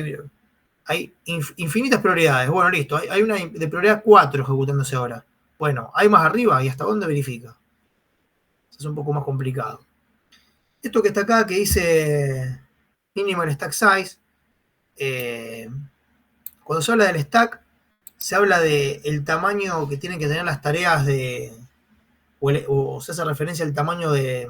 hay infinitas prioridades. Bueno, listo. Hay una de prioridad 4 ejecutándose ahora. Bueno, hay más arriba y hasta dónde verifica. es un poco más complicado. Esto que está acá, que dice Minimal Stack Size, cuando se habla del stack, se habla del tamaño que tienen que tener las tareas o se hace referencia al tamaño de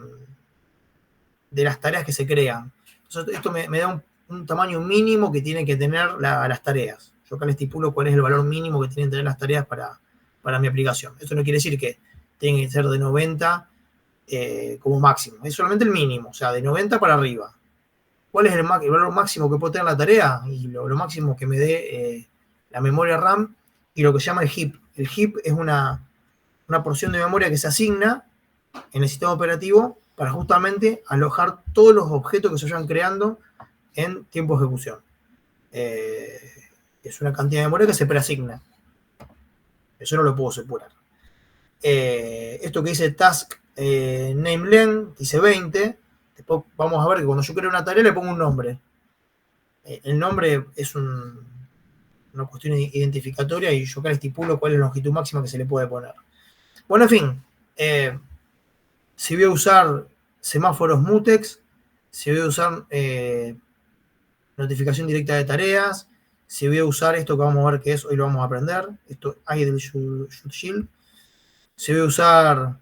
las tareas que se crean. Entonces, esto me da un tamaño mínimo que tienen que tener las tareas. Yo acá les estipulo cuál es el valor mínimo que tienen que tener las tareas para mi aplicación. Esto no quiere decir que tienen que ser de 90 como máximo. Es solamente el mínimo, o sea, de 90 para arriba. ¿Cuál es el valor máximo que puede tener la tarea? Y lo máximo que me dé la memoria RAM y lo que se llama el heap. El heap es una porción de memoria que se asigna en el sistema operativo para justamente alojar todos los objetos que se vayan creando en tiempo de ejecución. Es una cantidad de memoria que se preasigna. Eso no lo puedo separar. Esto que dice task name length, dice 20. Después vamos a ver que cuando yo creo una tarea le pongo un nombre. El nombre es una cuestión identificatoria y yo acá le estipulo cuál es la longitud máxima que se le puede poner. Bueno, en fin, si voy a usar semáforos mutex, si voy a usar notificación directa de tareas, si voy a usar esto que vamos a ver que es, hoy lo vamos a aprender, esto idle should shield, si voy a usar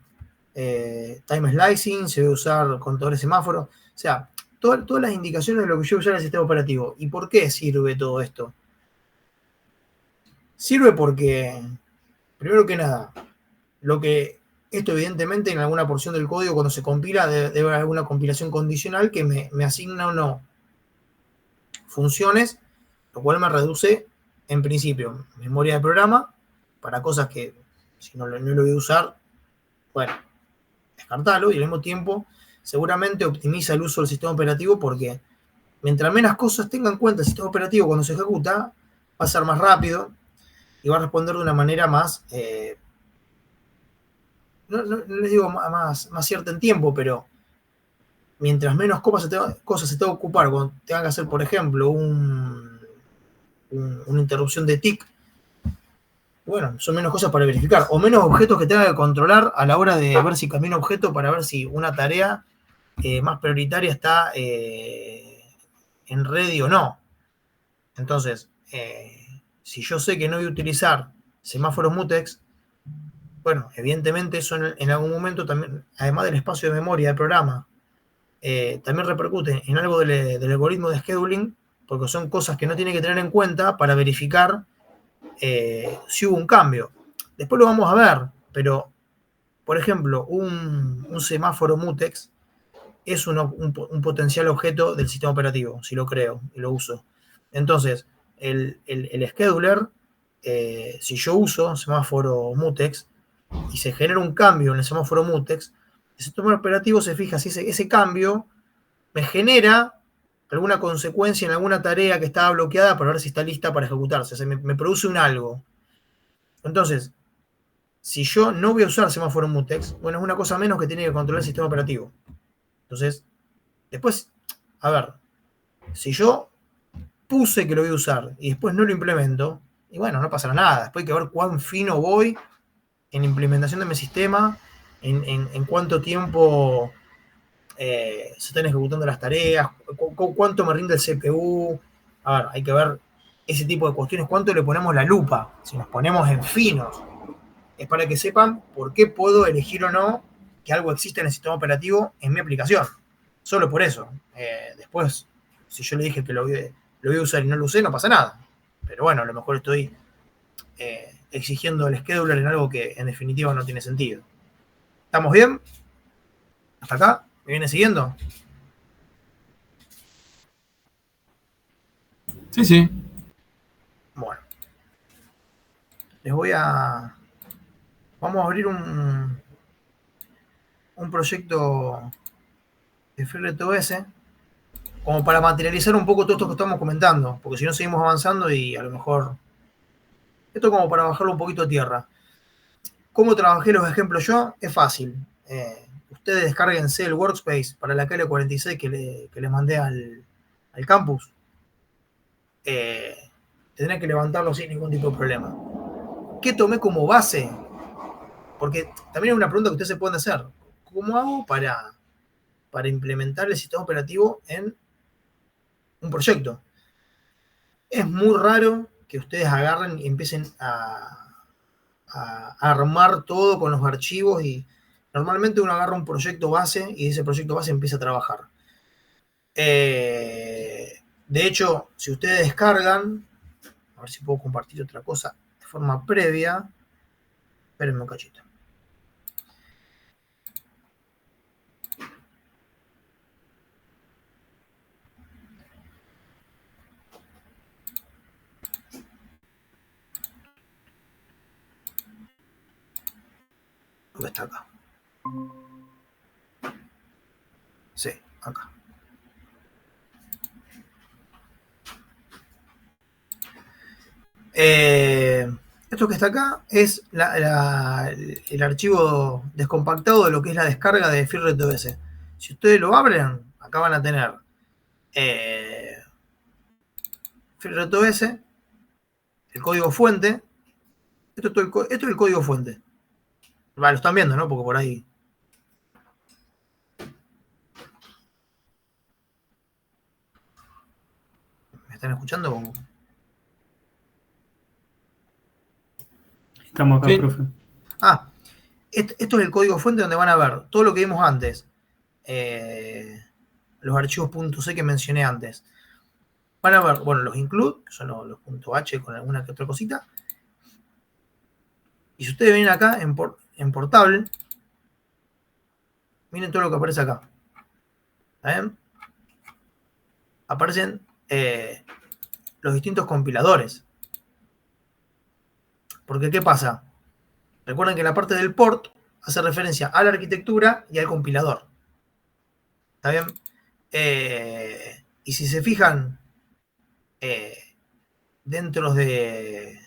time slicing, si voy a usar contadores semáforos, o sea, todas las indicaciones de lo que yo voy a usar en el sistema operativo. ¿Y por qué sirve todo esto? Sirve porque, primero que nada, esto evidentemente en alguna porción del código cuando se compila debe haber alguna compilación condicional que me asigna o no funciones, lo cual me reduce en principio memoria de programa para cosas que si no lo voy a usar, bueno, descartarlo, y al mismo tiempo seguramente optimiza el uso del sistema operativo porque mientras menos cosas tenga en cuenta el sistema operativo cuando se ejecuta, va a ser más rápido y va a responder de una manera más no les digo más cierta en tiempo, pero mientras menos cosas se tenga que ocupar cuando tengan que hacer, por ejemplo, una interrupción de tick, bueno, son menos cosas para verificar, o menos objetos que tenga que controlar a la hora de ver si cambia un objeto para ver si una tarea más prioritaria está en ready o no. Entonces, si yo sé que no voy a utilizar semáforos mutex, bueno, evidentemente eso en algún momento también, además del espacio de memoria del programa, también repercute en algo del algoritmo de scheduling, porque son cosas que no tiene que tener en cuenta para verificar si hubo un cambio. Después lo vamos a ver, pero, por ejemplo, un semáforo mutex es un potencial objeto del sistema operativo, si lo creo y lo uso. Entonces, el scheduler, si yo uso semáforo mutex y se genera un cambio en el semáforo mutex, el sistema operativo se fija si ese cambio me genera alguna consecuencia en alguna tarea que estaba bloqueada para ver si está lista para ejecutarse. O sea, me produce un algo. Entonces, si yo no voy a usar semáforo mutex, bueno, es una cosa menos que tiene que controlar el sistema operativo. Entonces, después, a ver, si yo puse que lo voy a usar y después no lo implemento, y bueno, no pasará nada. Después hay que ver cuán fino voy en implementación de mi sistema, en cuánto tiempo se están ejecutando las tareas, cuánto me rinde el CPU. A ver, hay que ver ese tipo de cuestiones, cuánto le ponemos la lupa, si nos ponemos en finos. Es para que sepan por qué puedo elegir o no que algo existe en el sistema operativo en mi aplicación. Solo por eso. Después, si yo le dije que lo voy a usar y no lo usé, no pasa nada. Pero bueno, a lo mejor estoy exigiendo el scheduler en algo que en definitiva no tiene sentido. ¿Estamos bien? ¿Hasta acá? ¿Me viene siguiendo? Sí, sí. Bueno. Vamos a abrir un proyecto de FreeRTOS como para materializar un poco todo esto que estamos comentando, porque si no seguimos avanzando y a lo mejor esto como para bajarlo un poquito a tierra. ¿Cómo trabajé los ejemplos yo? Es fácil. Ustedes descárguense el workspace para la KL46 que les mandé al campus. Tendrán que levantarlo sin ningún tipo de problema. ¿Qué tomé como base? Porque también es una pregunta que ustedes se pueden hacer. cómo hago para implementar el sistema operativo en un proyecto. Es muy raro que ustedes agarren y empiecen a armar todo con los archivos, y normalmente uno agarra un proyecto base y ese proyecto base empieza a trabajar. De hecho, si ustedes descargan, a ver si puedo compartir otra cosa de forma previa. Espérenme un cachito. ¿Dónde está acá? Sí, acá. Esto que está acá es el archivo descompactado de lo que es la descarga de FreeRTOS. Si ustedes lo abren, acá van a tener FreeRTOS, el código fuente. Esto es el código fuente. Vale, lo están viendo, ¿no? Porque por ahí. ¿Me están escuchando? Estamos acá, Sí. profe. Esto es el código fuente donde van a ver todo lo que vimos antes. Los archivos .c que mencioné antes. Van a ver, bueno, los include, que son los .h con alguna que otra cosita. Y si ustedes ven acá en portable, miren todo lo que aparece acá. ¿Ven? Aparecen los distintos compiladores. Porque, ¿qué pasa? Recuerden que la parte del port hace referencia a la arquitectura y al compilador. ¿Está bien? Y si se fijan, dentro de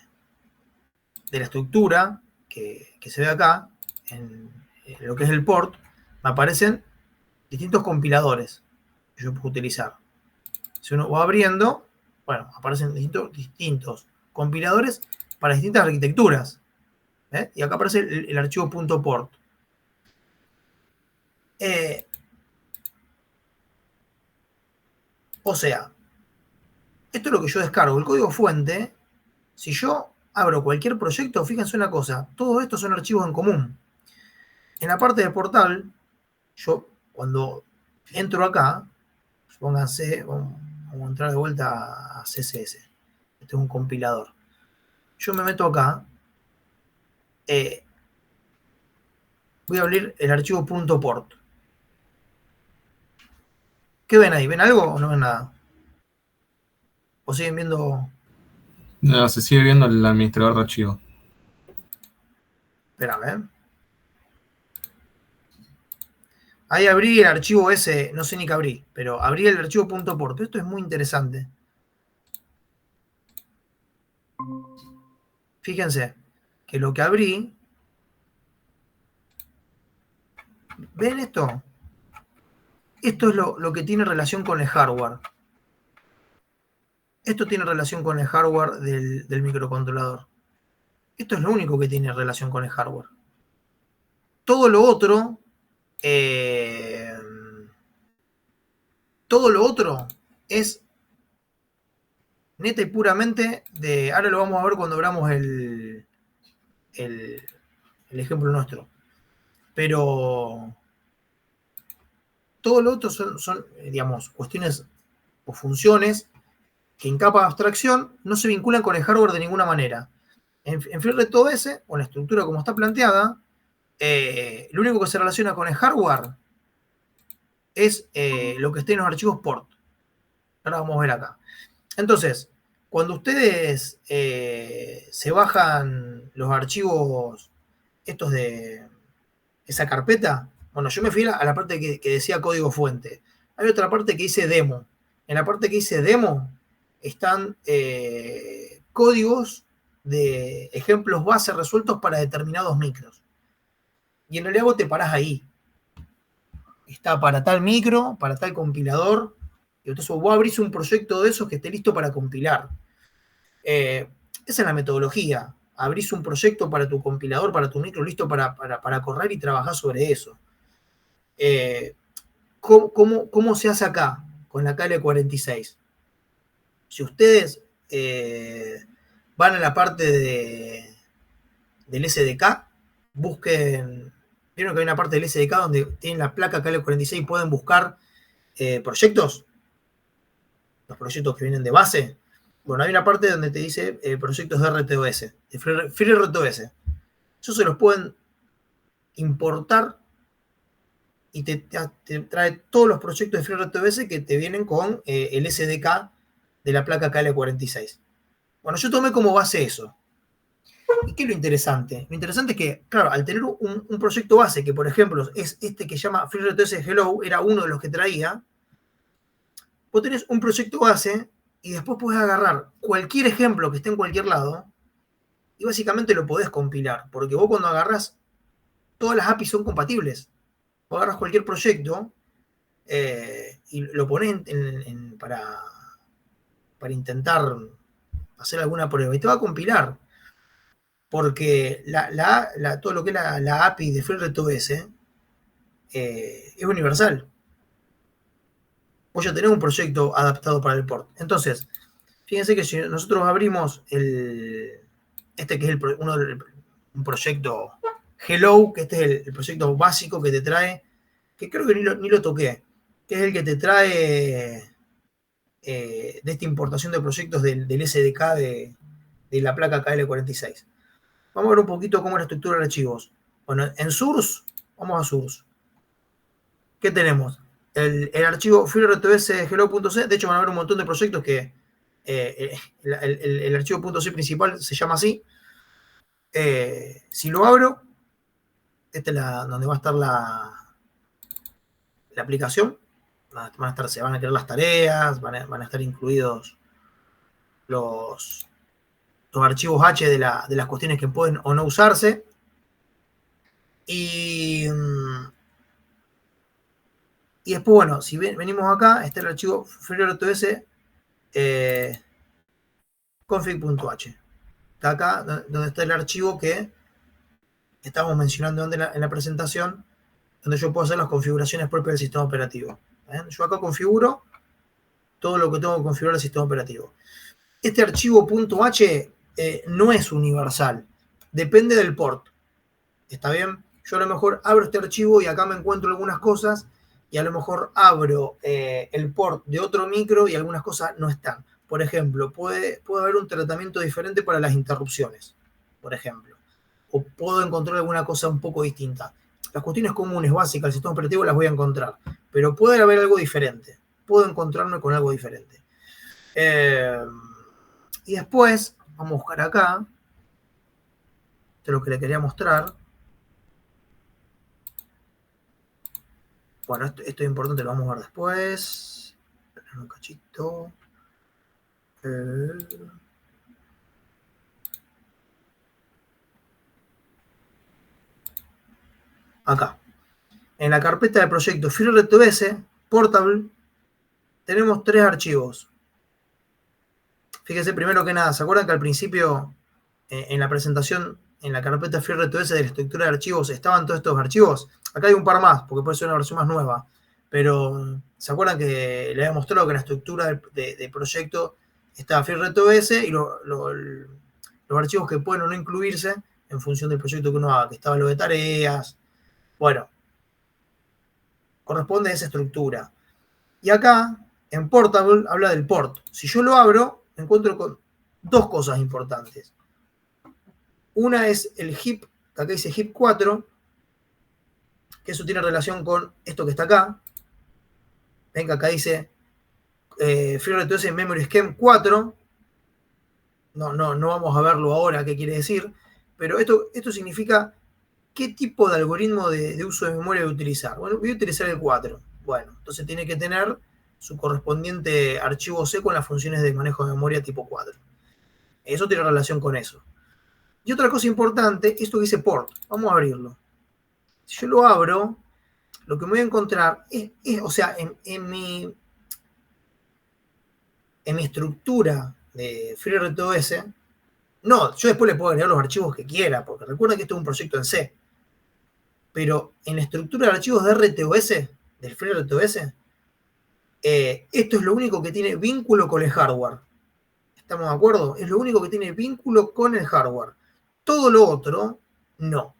la estructura que se ve acá, en lo que es el port, me aparecen distintos compiladores que yo puedo utilizar. Si uno va abriendo, bueno, aparecen distintos compiladores para distintas arquitecturas. Y acá aparece el archivo .port. O sea, esto es lo que yo descargo. El código fuente, si yo abro cualquier proyecto, fíjense una cosa, todos estos son archivos en común. En la parte de portal, yo cuando entro acá, pónganse, vamos a entrar de vuelta a CSS. Este es un compilador. Yo me meto acá, voy a abrir el archivo .port. ¿Qué ven ahí? ¿Ven algo o no ven nada? ¿O siguen viendo? No, se sigue viendo el administrador de archivos. Espérame. Ahí abrí el archivo ese, no sé ni qué abrí, pero abrí el archivo .port. Esto es muy interesante. Fíjense que lo que abrí, ¿ven esto? Esto es lo que tiene relación con el hardware. Esto tiene relación con el hardware del microcontrolador. Esto es lo único que tiene relación con el hardware. Todo lo otro, es neta y puramente de. Ahora lo vamos a ver cuando abramos el ejemplo nuestro. Pero todo lo otro son, digamos, cuestiones o funciones que en capa de abstracción no se vinculan con el hardware de ninguna manera. En FreeRTOS, o en la estructura como está planteada, lo único que se relaciona con el hardware es lo que esté en los archivos port. Ahora vamos a ver acá. Entonces, cuando ustedes se bajan los archivos estos de esa carpeta, bueno, yo me fui a la parte que decía código fuente. Hay otra parte que dice demo. En la parte que dice demo están códigos de ejemplos base resueltos para determinados micros. Y en realidad vos te parás ahí. Está para tal micro, para tal compilador. Y entonces vos abrís un proyecto de esos que esté listo para compilar. Esa es la metodología. Abrís un proyecto para tu compilador, para tu micro, listo para correr y trabajar sobre eso. ¿Cómo se hace acá con la KL46? Si ustedes van a la parte del SDK, busquen, vieron que hay una parte del SDK donde tienen la placa KL46 y pueden buscar proyectos, los proyectos que vienen de base. Bueno, hay una parte donde te dice proyectos de RTOS, de FreeRTOS. Eso se los pueden importar y te trae todos los proyectos de FreeRTOS que te vienen con el SDK de la placa KL46. Bueno, yo tomé como base eso. ¿Y qué es lo interesante? Lo interesante es que, claro, al tener un proyecto base, que por ejemplo es este que se llama FreeRTOS Hello, era uno de los que traía, vos tenés un proyecto base y después podés agarrar cualquier ejemplo que esté en cualquier lado y básicamente lo podés compilar, porque vos cuando agarrás, todas las APIs son compatibles. Vos agarras cualquier proyecto y lo ponés para intentar hacer alguna prueba y te va a compilar. Porque todo lo que es la API de FreeRTOS es universal. Vos ya tenés un proyecto adaptado para el port. Entonces, fíjense que si nosotros abrimos este que es un proyecto Hello, que este es el proyecto básico que te trae, que creo que ni lo toqué, que es el que te trae de esta importación de proyectos del SDK de la placa KL46. Vamos a ver un poquito cómo es la estructura de archivos. Bueno, en Source, vamos a Source. ¿Qué tenemos? El archivo FreeRTOS hello.c. De hecho, van a haber un montón de proyectos que el archivo .c principal se llama así. Si lo abro, esta es donde va a estar la aplicación. Se van a crear las tareas, van a estar incluidos los archivos H de las cuestiones que pueden o no usarse. Y después, bueno, si venimos acá, está el archivo FreeRTOS config.h. Está acá donde está el archivo que estábamos mencionando en la presentación, donde yo puedo hacer las configuraciones propias del sistema operativo. Yo acá configuro todo lo que tengo que configurar el sistema operativo. Este archivo .h no es universal, depende del port. ¿Está bien? Yo a lo mejor abro este archivo y acá me encuentro algunas cosas y a lo mejor abro el port de otro micro y algunas cosas no están. Por ejemplo, puede haber un tratamiento diferente para las interrupciones, por ejemplo. O puedo encontrar alguna cosa un poco distinta. Las cuestiones comunes, básicas del sistema operativo las voy a encontrar, pero puede haber algo diferente. Puedo encontrarme con algo diferente. Y después, vamos a buscar acá, esto es lo que le quería mostrar. Bueno, esto es importante, lo vamos a ver después. Un cachito. Acá. En la carpeta de proyecto FreeRTOS Portable tenemos 3 archivos. Fíjense, primero que nada, ¿se acuerdan que al principio en la presentación, en la carpeta FreeRTOS de la estructura de archivos, estaban todos estos archivos? Acá hay un par más, porque puede ser una versión más nueva. Pero, ¿se acuerdan que les había mostrado que en la estructura de proyecto estaba FreeRTOS y los archivos que pueden o no incluirse en función del proyecto que uno haga, que estaba lo de tareas? Bueno, corresponde a esa estructura. Y acá, en Portable, habla del port. Si yo lo abro, me encuentro con 2 cosas importantes. Una es el HIP, que acá dice HIP 4, que eso tiene relación con esto que está acá. Ven que acá dice FreeRTOS Memory Scheme 4. No vamos a verlo ahora qué quiere decir, pero esto significa qué tipo de algoritmo de uso de memoria voy a utilizar. Bueno, voy a utilizar el 4. Bueno, entonces tiene que tener su correspondiente archivo C con las funciones de manejo de memoria tipo 4. Eso tiene relación con eso. Y otra cosa importante, esto que dice port. Vamos a abrirlo. Si yo lo abro, lo que me voy a encontrar es o sea, en mi estructura de FreeRTOS, no, yo después le puedo agregar los archivos que quiera, porque recuerden que esto es un proyecto en C. pero en la estructura de archivos de RTOS, del FreeRTOS, esto es lo único que tiene vínculo con el hardware. ¿Estamos de acuerdo? Es lo único que tiene vínculo con el hardware. Todo lo otro, no.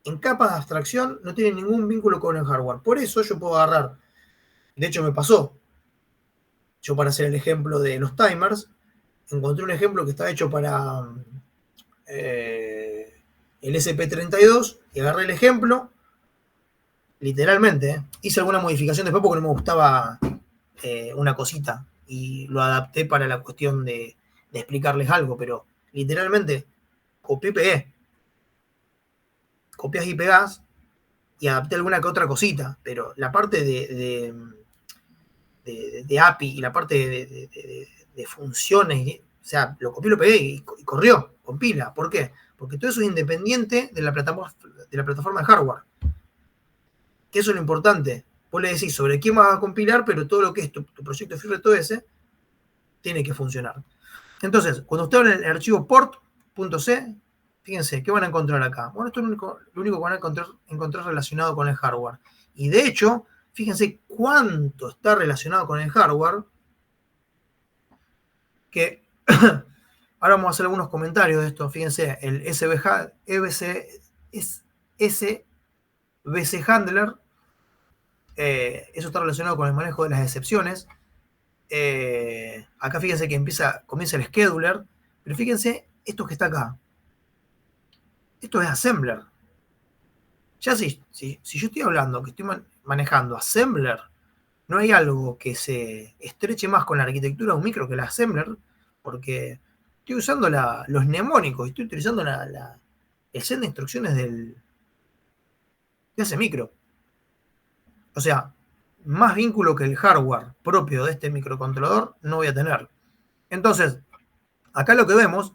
En capas de abstracción no tiene ningún vínculo con el hardware. Por eso yo puedo agarrar, de hecho me pasó, yo para hacer el ejemplo de los timers, encontré un ejemplo que está hecho para el SP32 y agarré el ejemplo, literalmente, hice alguna modificación después porque no me gustaba una cosita y lo adapté para la cuestión de explicarles algo, pero literalmente copié y pegué. Copias y pegás y adapté alguna que otra cosita, pero la parte de API y la parte de funciones, o sea, lo copié y lo pegué y corrió, compila. ¿Por qué? Porque todo eso es independiente de la plataforma de hardware. Que eso es lo importante. Vos le decís sobre quién vas a compilar, pero todo lo que es tu proyecto de FreeRTOS tiene que funcionar. Entonces, cuando usted habla en el archivo port.c, fíjense, ¿qué van a encontrar acá? Bueno, esto es lo único que van a encontrar relacionado con el hardware. Y de hecho, fíjense cuánto está relacionado con el hardware, que ahora vamos a hacer algunos comentarios de esto. Fíjense, el SBC Handler, eso está relacionado con el manejo de las excepciones. Acá fíjense que comienza el scheduler, pero fíjense esto que está acá. Esto es assembler. Ya si yo estoy hablando que estoy manejando assembler, no hay algo que se estreche más con la arquitectura de un micro que el assembler, porque estoy usando los mnemónicos, estoy utilizando el set de instrucciones de ese micro. O sea, más vínculo que el hardware propio de este microcontrolador no voy a tener. Entonces, acá lo que vemos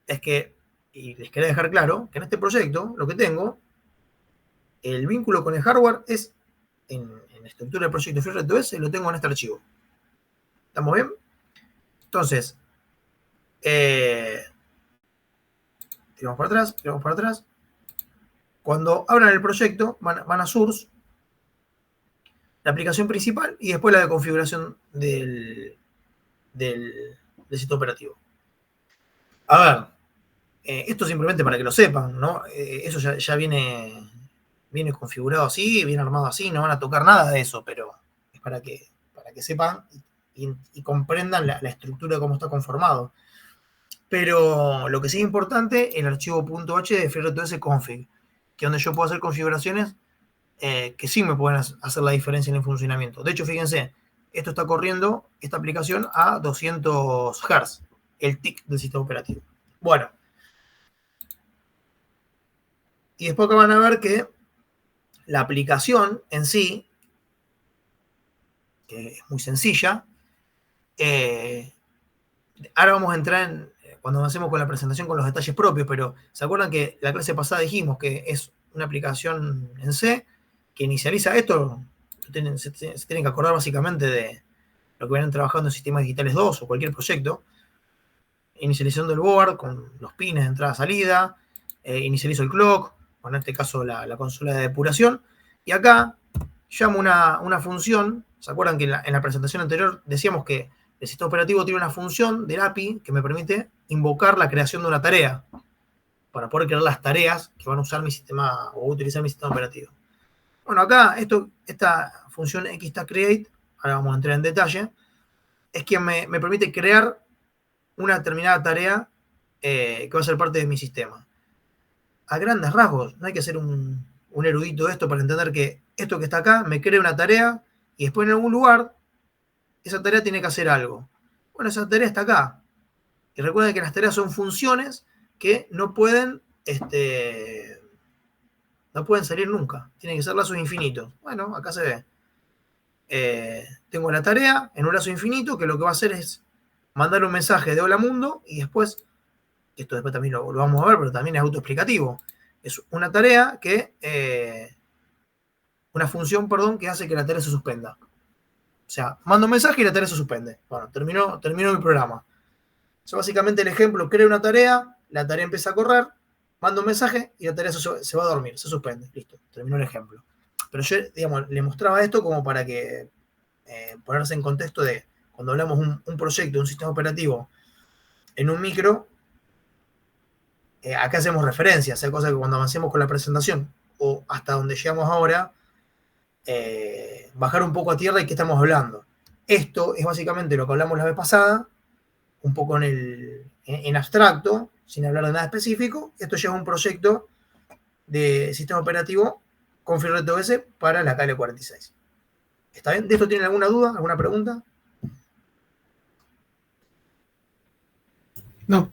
es que, y les quería dejar claro, que en este proyecto lo que tengo, el vínculo con el hardware es en la estructura del proyecto FreeRTOS, lo tengo en este archivo. ¿Estamos bien? Entonces, tiramos para atrás. Cuando abran el proyecto, van a Source, la aplicación principal y después la de configuración del sistema operativo. A ver, esto simplemente para que lo sepan, ¿no? Eso ya viene configurado así, viene armado así, no van a tocar nada de eso, pero es para que sepan y comprendan la estructura de cómo está conformado. Pero lo que sí es importante, el archivo .h de FreeRTOS config, que es donde yo puedo hacer configuraciones que sí me pueden hacer la diferencia en el funcionamiento. De hecho, fíjense, esto está corriendo, esta aplicación, a 200 Hz, el tick del sistema operativo. Bueno. Y después acá van a ver que la aplicación en sí, que es muy sencilla, ahora vamos a entrar cuando avancemos con la presentación con los detalles propios, pero ¿se acuerdan que la clase pasada dijimos que es una aplicación en C que inicializa esto? Se tienen que acordar básicamente de lo que vienen trabajando en Sistemas Digitales 2 o cualquier proyecto. Inicialización del board con los pines de entrada-salida, inicializo el clock, o en este caso la consola de depuración, y acá llamo una función. ¿Se acuerdan que en la presentación anterior decíamos que el sistema operativo tiene una función del API que me permite invocar la creación de una tarea para poder crear las tareas que van a usar mi sistema o utilizar mi sistema operativo? Bueno, acá esta función xTagCreate, ahora vamos a entrar en detalle, es quien me permite crear una determinada tarea que va a ser parte de mi sistema. A grandes rasgos, no hay que ser un erudito de esto para entender que esto que está acá me crea una tarea y después en algún lugar esa tarea tiene que hacer algo. Bueno, esa tarea está acá. Y recuerden que las tareas son funciones que no pueden salir nunca. Tienen que ser lazos infinitos. Bueno, acá se ve. Tengo la tarea en un lazo infinito que lo que va a hacer es mandar un mensaje de hola mundo y después, esto después también lo vamos a ver, pero también es autoexplicativo. Es una tarea una función, que hace que la tarea se suspenda. O sea, mando un mensaje y la tarea se suspende. Bueno, terminó mi programa. O sea, básicamente el ejemplo, creo una tarea, la tarea empieza a correr, mando un mensaje y la tarea se va a dormir, se suspende. Listo, terminó el ejemplo. Pero yo, digamos, le mostraba esto como para que ponerse en contexto de cuando hablamos un proyecto, un sistema operativo en un micro, acá hacemos referencia, o sea, cosa que cuando avancemos con la presentación o hasta donde llegamos ahora, bajar un poco a tierra y qué estamos hablando. Esto es básicamente lo que hablamos la vez pasada, un poco en abstracto, sin hablar de nada específico. Esto ya es un proyecto de sistema operativo con FreeRTOS para la KL46. ¿Está bien? ¿De esto tienen alguna duda, alguna pregunta? No.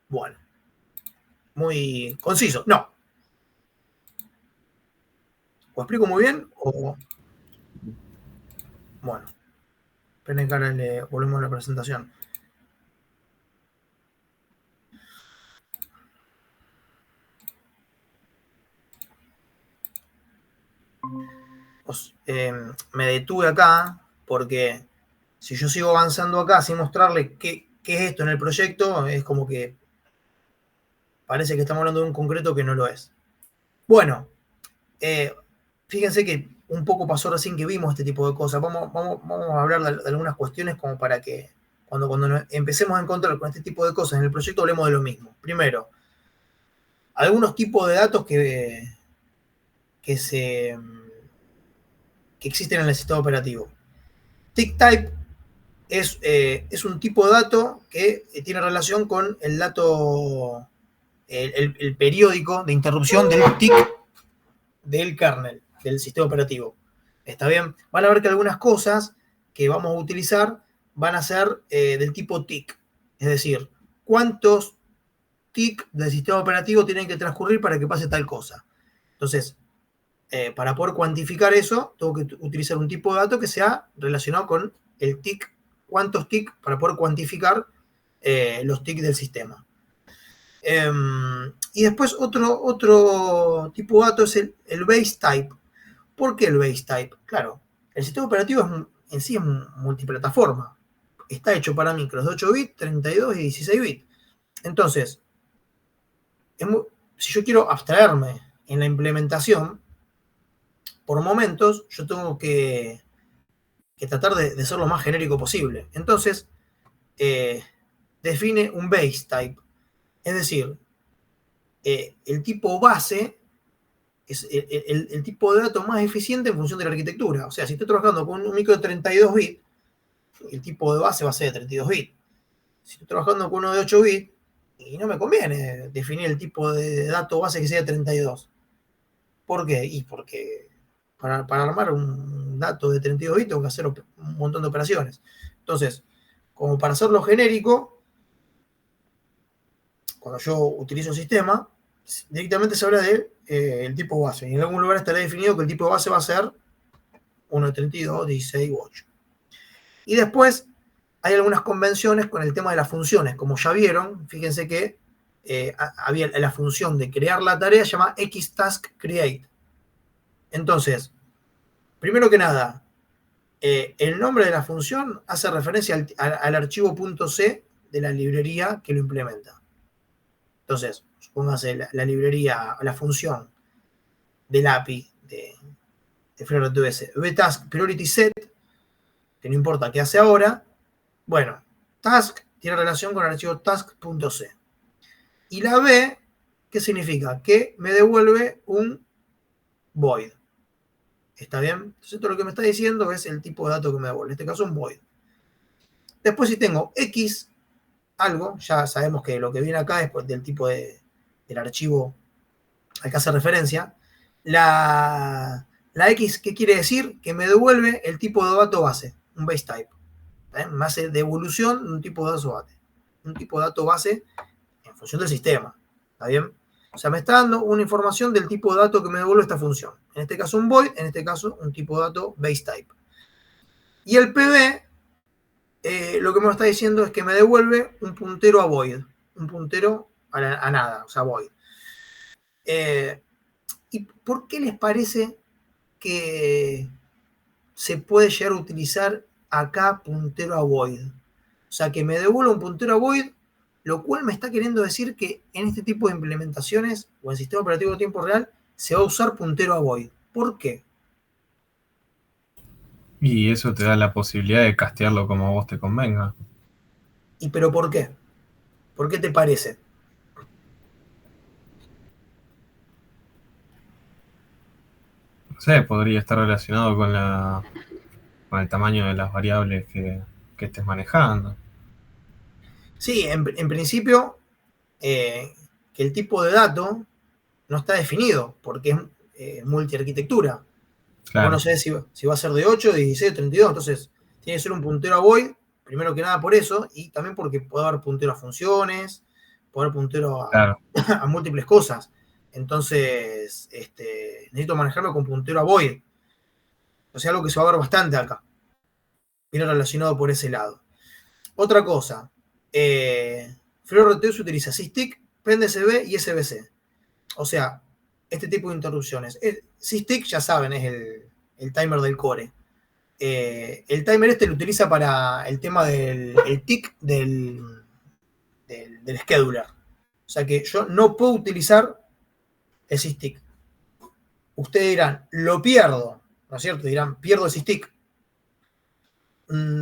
Bueno. Muy conciso. No. ¿O explico muy bien? O... Bueno. Esperen que ahora le volvemos a la presentación. Me detuve acá porque si yo sigo avanzando acá sin mostrarle qué es esto en el proyecto, es como que parece que estamos hablando de un concreto que no lo es. Bueno, fíjense que un poco pasó recién que vimos este tipo de cosas. Vamos a hablar de algunas cuestiones como para que cuando nos empecemos a encontrar con este tipo de cosas en el proyecto hablemos de lo mismo. Primero, algunos tipos de datos que existen en el sistema operativo. TIC-type es un tipo de dato que tiene relación con el dato, el periódico de interrupción del TIC del kernel, del sistema operativo. ¿Está bien? Van a ver que algunas cosas que vamos a utilizar van a ser del tipo TIC. Es decir, cuántos TIC del sistema operativo tienen que transcurrir para que pase tal cosa. Entonces, para poder cuantificar eso, tengo que utilizar un tipo de dato que sea relacionado con el TIC, cuántos TIC, para poder cuantificar los TIC del sistema. Y después otro tipo de dato es el base type. ¿Por qué el base type? Claro, el sistema operativo en sí es multiplataforma. Está hecho para micros de 8 bits, 32 y 16 bits. Entonces, si yo quiero abstraerme en la implementación, por momentos yo tengo que tratar de ser lo más genérico posible. Entonces, define un base type. Es decir, el tipo base es el tipo de dato más eficiente en función de la arquitectura. O sea, si estoy trabajando con un micro de 32 bits, el tipo de base va a ser de 32 bits. Si estoy trabajando con uno de 8 bits, y no me conviene definir el tipo de dato base que sea 32. ¿Por qué? Y porque para armar un dato de 32 bits tengo que hacer un montón de operaciones. Entonces, como para hacerlo genérico, cuando yo utilizo un sistema, directamente se habla de el tipo base. Y en algún lugar estará definido que el tipo base va a ser 1 de 32, 16 u 8. Y después hay algunas convenciones con el tema de las funciones. Como ya vieron, fíjense que había la función de crear la tarea, se llama xtaskCreate. Entonces, primero que nada, el nombre de la función hace referencia al archivo .c de la librería que lo implementa. Entonces, supóngase la librería, la función del API de FreeRTOS, vtask priority set, que no importa qué hace ahora. Bueno, task tiene relación con el archivo task.c. Y la B, ¿qué significa? Que me devuelve un void. ¿Está bien? Entonces esto lo que me está diciendo es el tipo de dato que me devuelve. En este caso un void. Después si tengo X algo, ya sabemos que lo que viene acá es del tipo del archivo al que hace referencia. La X, ¿qué quiere decir? Que me devuelve el tipo de dato base, un base type. Me hace devolución de un tipo de dato base. Un tipo de dato base en función del sistema. ¿Está bien? O sea, me está dando una información del tipo de dato que me devuelve esta función. En este caso un void, en este caso un tipo de dato base type. Y el PB, lo que me está diciendo es que me devuelve un puntero a void. Un puntero a nada, o sea, void. ¿Y por qué les parece que se puede llegar a utilizar acá puntero a void? O sea, que me devuelva un puntero a void, lo cual me está queriendo decir que en este tipo de implementaciones o en sistema operativo de tiempo real se va a usar puntero a void. ¿Por qué? Y eso te da la posibilidad de castearlo como a vos te convenga. ¿Y pero por qué? ¿Por qué te parece? No sé, podría estar relacionado con el tamaño de las variables que estés manejando. Sí, en principio, que el tipo de dato no está definido, porque es multiarquitectura. Vos no Claro, sabés si va a ser de 8, de 16, 32, entonces tiene que ser un puntero a void, primero que nada por eso, y también porque puede haber puntero a funciones, puede haber puntero claro. a múltiples cosas. Entonces, necesito manejarlo con puntero a void. O sea, algo que se va a ver bastante acá. Viene relacionado por ese lado. Otra cosa, FreeRTO se utiliza SysTick, PendSB y SBC. O sea, este tipo de interrupciones. SysTick, ya saben, es el timer del core. El timer lo utiliza para el tema del tick del scheduler. O sea que yo no puedo utilizar el SysTick. Ustedes dirán, lo pierdo, ¿no es cierto? Dirán, pierdo el SysTick.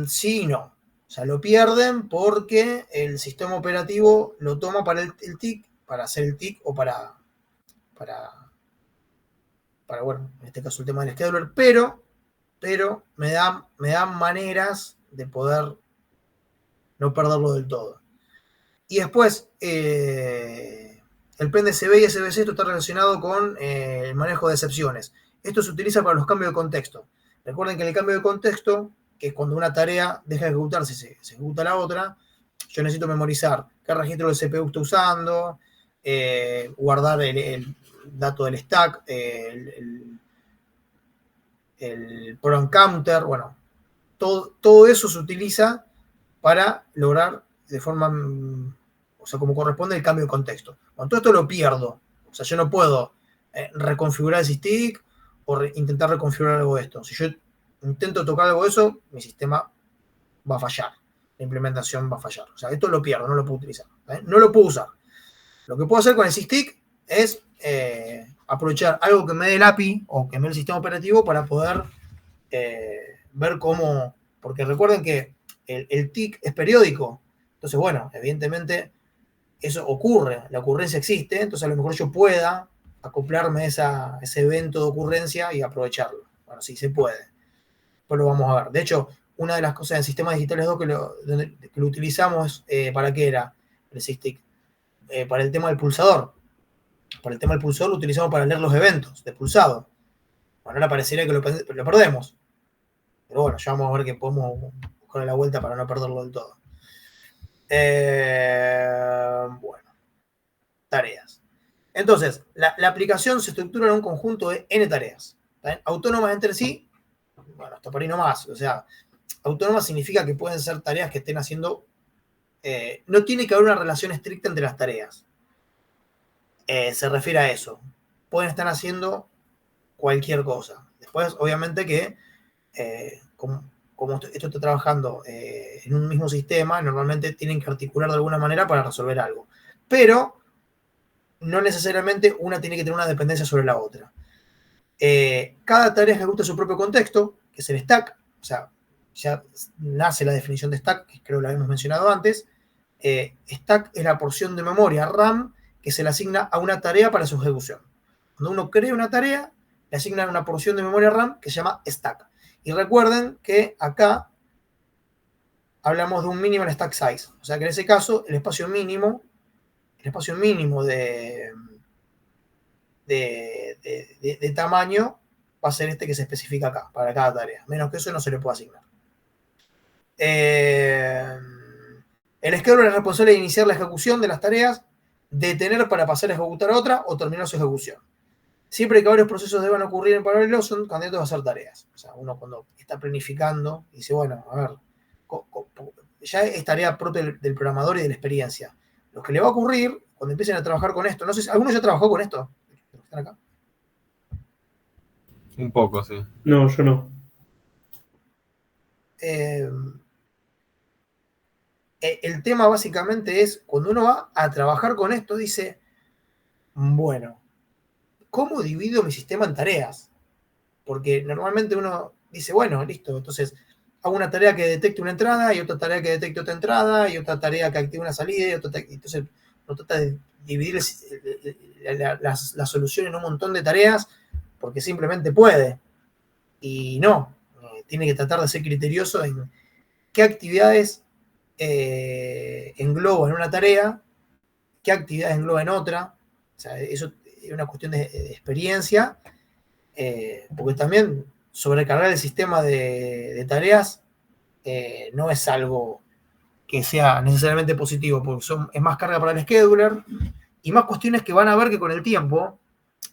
Sí y no. O sea, lo pierden porque el sistema operativo lo toma para el tick, para hacer el tick o para, bueno, en este caso el tema del scheduler, pero me dan maneras de poder no perderlo del todo. Y después, el PendSB y SBC, esto está relacionado con el manejo de excepciones. Esto se utiliza para los cambios de contexto. Recuerden que en el cambio de contexto, que es cuando una tarea deja de ejecutarse y se ejecuta la otra, yo necesito memorizar qué registro del CPU está usando, guardar el dato del stack, el program counter, bueno, todo eso se utiliza para lograr de forma, o sea, como corresponde el cambio de contexto. Cuando todo esto lo pierdo, o sea, yo no puedo reconfigurar el stick o intentar reconfigurar algo de esto. Si yo intento tocar algo de eso, mi sistema va a fallar, la implementación va a fallar. O sea, esto lo pierdo, no lo puedo utilizar. No lo puedo usar. Lo que puedo hacer con el SysTick es aprovechar algo que me dé el API o que me dé el sistema operativo para poder ver cómo, porque recuerden que el tick es periódico, entonces bueno, evidentemente eso ocurre, la ocurrencia existe, entonces a lo mejor yo pueda acoplarme a ese evento de ocurrencia y aprovecharlo. Bueno, sí, se puede, pues lo vamos a ver. De hecho, una de las cosas en sistemas digitales 2 que lo utilizamos, ¿para qué era el SysTick? Para el tema del pulsador. Para el tema del pulsador lo utilizamos para leer los eventos de pulsado. Bueno, ahora parecería que lo perdemos. Pero bueno, ya vamos a ver que podemos buscar la vuelta para no perderlo del todo. Bueno, tareas. Entonces, la aplicación se estructura en un conjunto de N tareas. Autónomas entre sí, bueno, hasta por ahí nomás. O sea, autónomas significa que pueden ser tareas que estén haciendo. No tiene que haber una relación estricta entre las tareas. Se refiere a eso. Pueden estar haciendo cualquier cosa. Después, obviamente que como esto está trabajando en un mismo sistema, normalmente tienen que articular de alguna manera para resolver algo. Pero no necesariamente una tiene que tener una dependencia sobre la otra. Cada tarea ejecuta su propio contexto, que es el stack. O sea, ya nace la definición de stack, que creo que la habíamos mencionado antes. Stack es la porción de memoria RAM que se le asigna a una tarea para su ejecución. Cuando uno crea una tarea, le asignan una porción de memoria RAM que se llama stack. Y recuerden que acá hablamos de un minimal stack size. O sea que en ese caso, el espacio mínimo de tamaño va a ser este que se especifica acá, para cada tarea. Menos que eso no se le puede asignar. El scheduler es responsable de iniciar la ejecución de las tareas, detener para pasar a ejecutar otra o terminar su ejecución. Siempre que varios procesos deban ocurrir en paralelo, son candidatos a hacer tareas. O sea, uno cuando está planificando, dice, bueno, a ver, ya es tarea propia del programador y de la experiencia. Lo que le va a ocurrir cuando empiecen a trabajar con esto, no sé si alguno ya trabajó con esto. ¿Están acá? Un poco, sí. No, yo no. Eh, El tema básicamente es, cuando uno va a trabajar con esto, dice, bueno, ¿cómo divido mi sistema en tareas? Porque normalmente uno dice, bueno, listo, entonces hago una tarea que detecte una entrada y otra tarea que detecte otra entrada y otra tarea que active una salida y entonces uno trata de dividir la solución en un montón de tareas porque simplemente puede. Y no, tiene que tratar de ser criterioso en qué actividades engloba en una tarea, qué actividades engloba en otra. O sea, eso es una cuestión de experiencia, porque también sobrecargar el sistema de tareas no es algo que sea necesariamente positivo, porque es más carga para el scheduler y más cuestiones que van a ver que con el tiempo,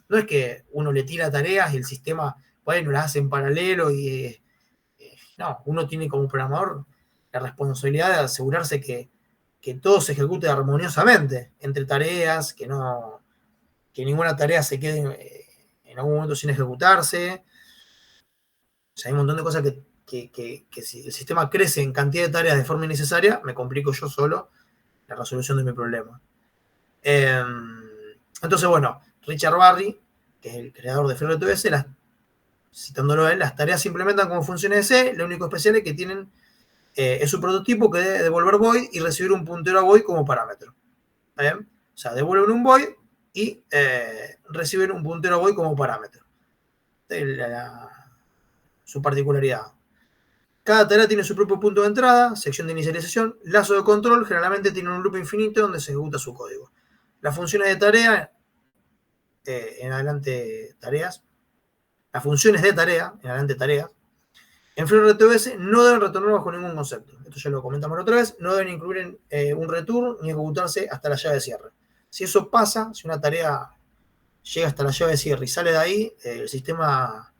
no es que uno le tira tareas y el sistema, bueno, las hace en paralelo y no, uno tiene como programador la responsabilidad de asegurarse que todo se ejecute armoniosamente entre tareas, que ninguna tarea se quede en algún momento sin ejecutarse. O sea, hay un montón de cosas que si el sistema crece en cantidad de tareas de forma innecesaria, me complico yo solo la resolución de mi problema. Entonces, bueno, Richard Barry, que es el creador de FreeRTOS, citándolo a él, las tareas se implementan como funciones de C, lo único especial es que tienen es un prototipo que debe devolver void y recibir un puntero a void como parámetro. ¿Bien? O sea, devuelven un void y reciben un puntero a void como parámetro. Su particularidad. Cada tarea tiene su propio punto de entrada, sección de inicialización, lazo de control, generalmente tiene un loop infinito donde se ejecuta su código. Las funciones de tarea, en adelante tareas, las funciones de tarea, en adelante tareas, en FreeRTOS no deben retornar bajo ningún concepto. Esto ya lo comentamos la otra vez. No deben incluir un return ni ejecutarse hasta la llave de cierre. Si eso pasa, si una tarea llega hasta la llave de cierre y sale de ahí, el sistema va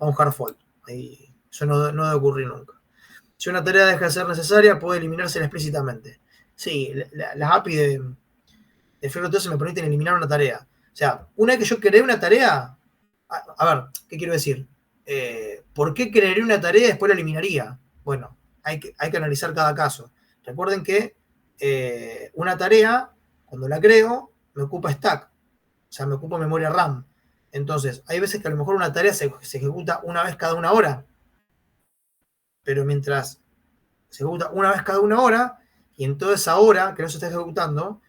a un hard fault. Ahí, eso no debe ocurrir nunca. Si una tarea deja de ser necesaria, puede eliminarse explícitamente. Sí, las API de FreeRTOS me permiten eliminar una tarea. O sea, una vez que yo creé una tarea, a ver, ¿qué quiero decir? ¿Por qué crearía una tarea y después la eliminaría? Bueno, hay que analizar cada caso. Recuerden que una tarea, cuando la creo, me ocupa stack, o sea, me ocupa memoria RAM. Entonces, hay veces que a lo mejor una tarea se ejecuta una vez cada una hora, pero mientras se ejecuta una vez cada una hora, y en toda esa hora que no se está ejecutando,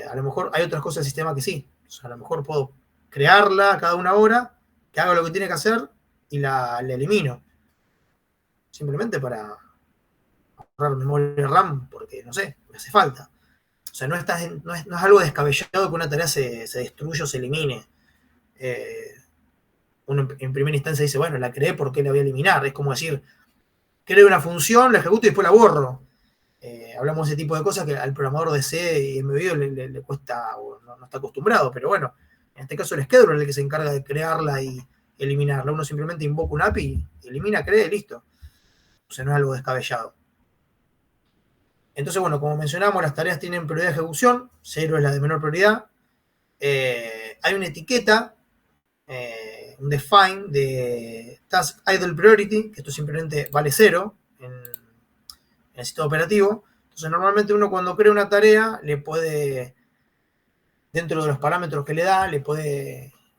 a lo mejor hay otras cosas del sistema que sí. O sea, a lo mejor puedo crearla cada una hora, que haga lo que tiene que hacer, y la elimino. Simplemente para ahorrar memoria RAM, porque no sé, me hace falta. O sea, no es algo descabellado que una tarea se destruya o se elimine. Uno en primera instancia dice, bueno, la creé, ¿por qué la voy a eliminar? Es como decir, creo una función, la ejecuto y después la borro. Hablamos de ese tipo de cosas que al programador de C y MVI le cuesta, o no está acostumbrado, pero bueno, en este caso el scheduler es el que se encarga de crearla y eliminarla. Uno simplemente invoca un API, elimina, cree, listo. O sea, no es algo descabellado. Entonces, bueno, como mencionamos, las tareas tienen prioridad de ejecución, 0 es la de menor prioridad. Hay una etiqueta, un define de task idle priority, que esto simplemente vale 0 en el sistema operativo. Entonces, normalmente uno cuando crea una tarea, le puede, dentro de los parámetros que le da, le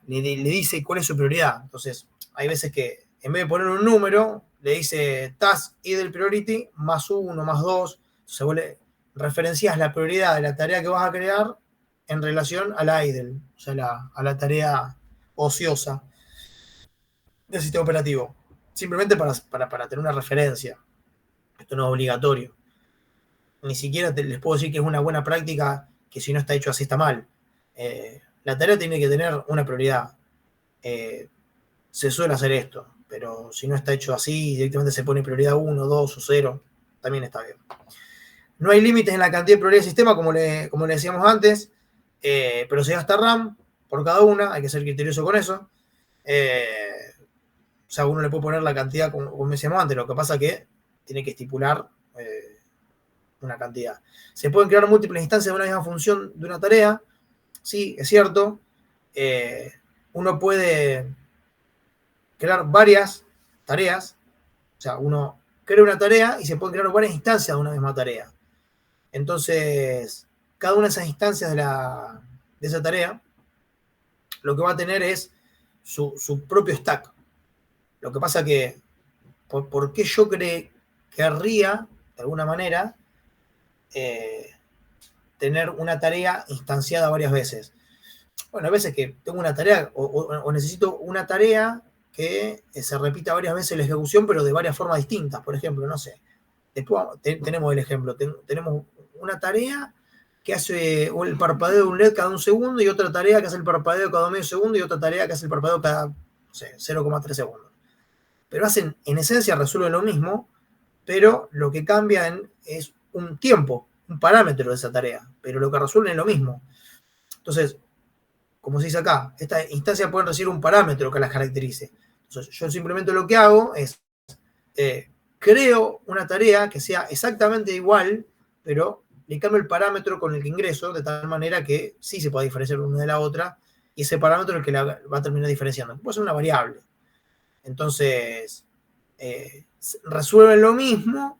dice cuál es su prioridad. Entonces, hay veces que en vez de poner un número, le dice task idle priority más 1, más 2. Entonces, referencias la prioridad de la tarea que vas a crear en relación a la idle, o sea, a la tarea ociosa del sistema operativo. Simplemente para tener una referencia. Esto no es obligatorio. Ni siquiera les puedo decir que es una buena práctica, que si no está hecho así está mal. La tarea tiene que tener una prioridad. Se suele hacer esto, pero si no está hecho así, directamente se pone prioridad 1, 2 o 0, también está bien. No hay límites en la cantidad de prioridad del sistema, como le decíamos antes, pero se gasta RAM por cada una, hay que ser criterioso con eso. O sea, uno le puede poner la cantidad, como decíamos antes, lo que pasa es que tiene que estipular una cantidad. Se pueden crear múltiples instancias de una misma función de una tarea, sí, es cierto. Uno puede crear varias tareas, o sea, uno crea una tarea y se pueden crear varias instancias de una misma tarea. Entonces, cada una de esas instancias de esa tarea, lo que va a tener es su propio stack. Lo que pasa que, ¿por qué yo querría, de alguna manera, tener una tarea instanciada varias veces? Bueno, a veces que tengo una tarea o necesito una tarea que se repita varias veces la ejecución, pero de varias formas distintas. Por ejemplo, no sé, después tenemos el ejemplo, tenemos una tarea que hace el parpadeo de un LED cada 1 segundo y otra tarea que hace el parpadeo cada medio segundo y otra tarea que hace el parpadeo cada, no sé, 0,3 segundos. Pero en esencia resuelven lo mismo, pero lo que cambia es un tiempo, un parámetro de esa tarea, pero lo que resuelven es lo mismo. Entonces, como se dice acá, estas instancias pueden recibir un parámetro que las caracterice. Entonces, yo simplemente lo que hago es creo una tarea que sea exactamente igual, pero le cambio el parámetro con el que ingreso, de tal manera que sí se pueda diferenciar una de la otra, y ese parámetro es el que la va a terminar diferenciando. Puede ser una variable. Entonces, resuelven lo mismo,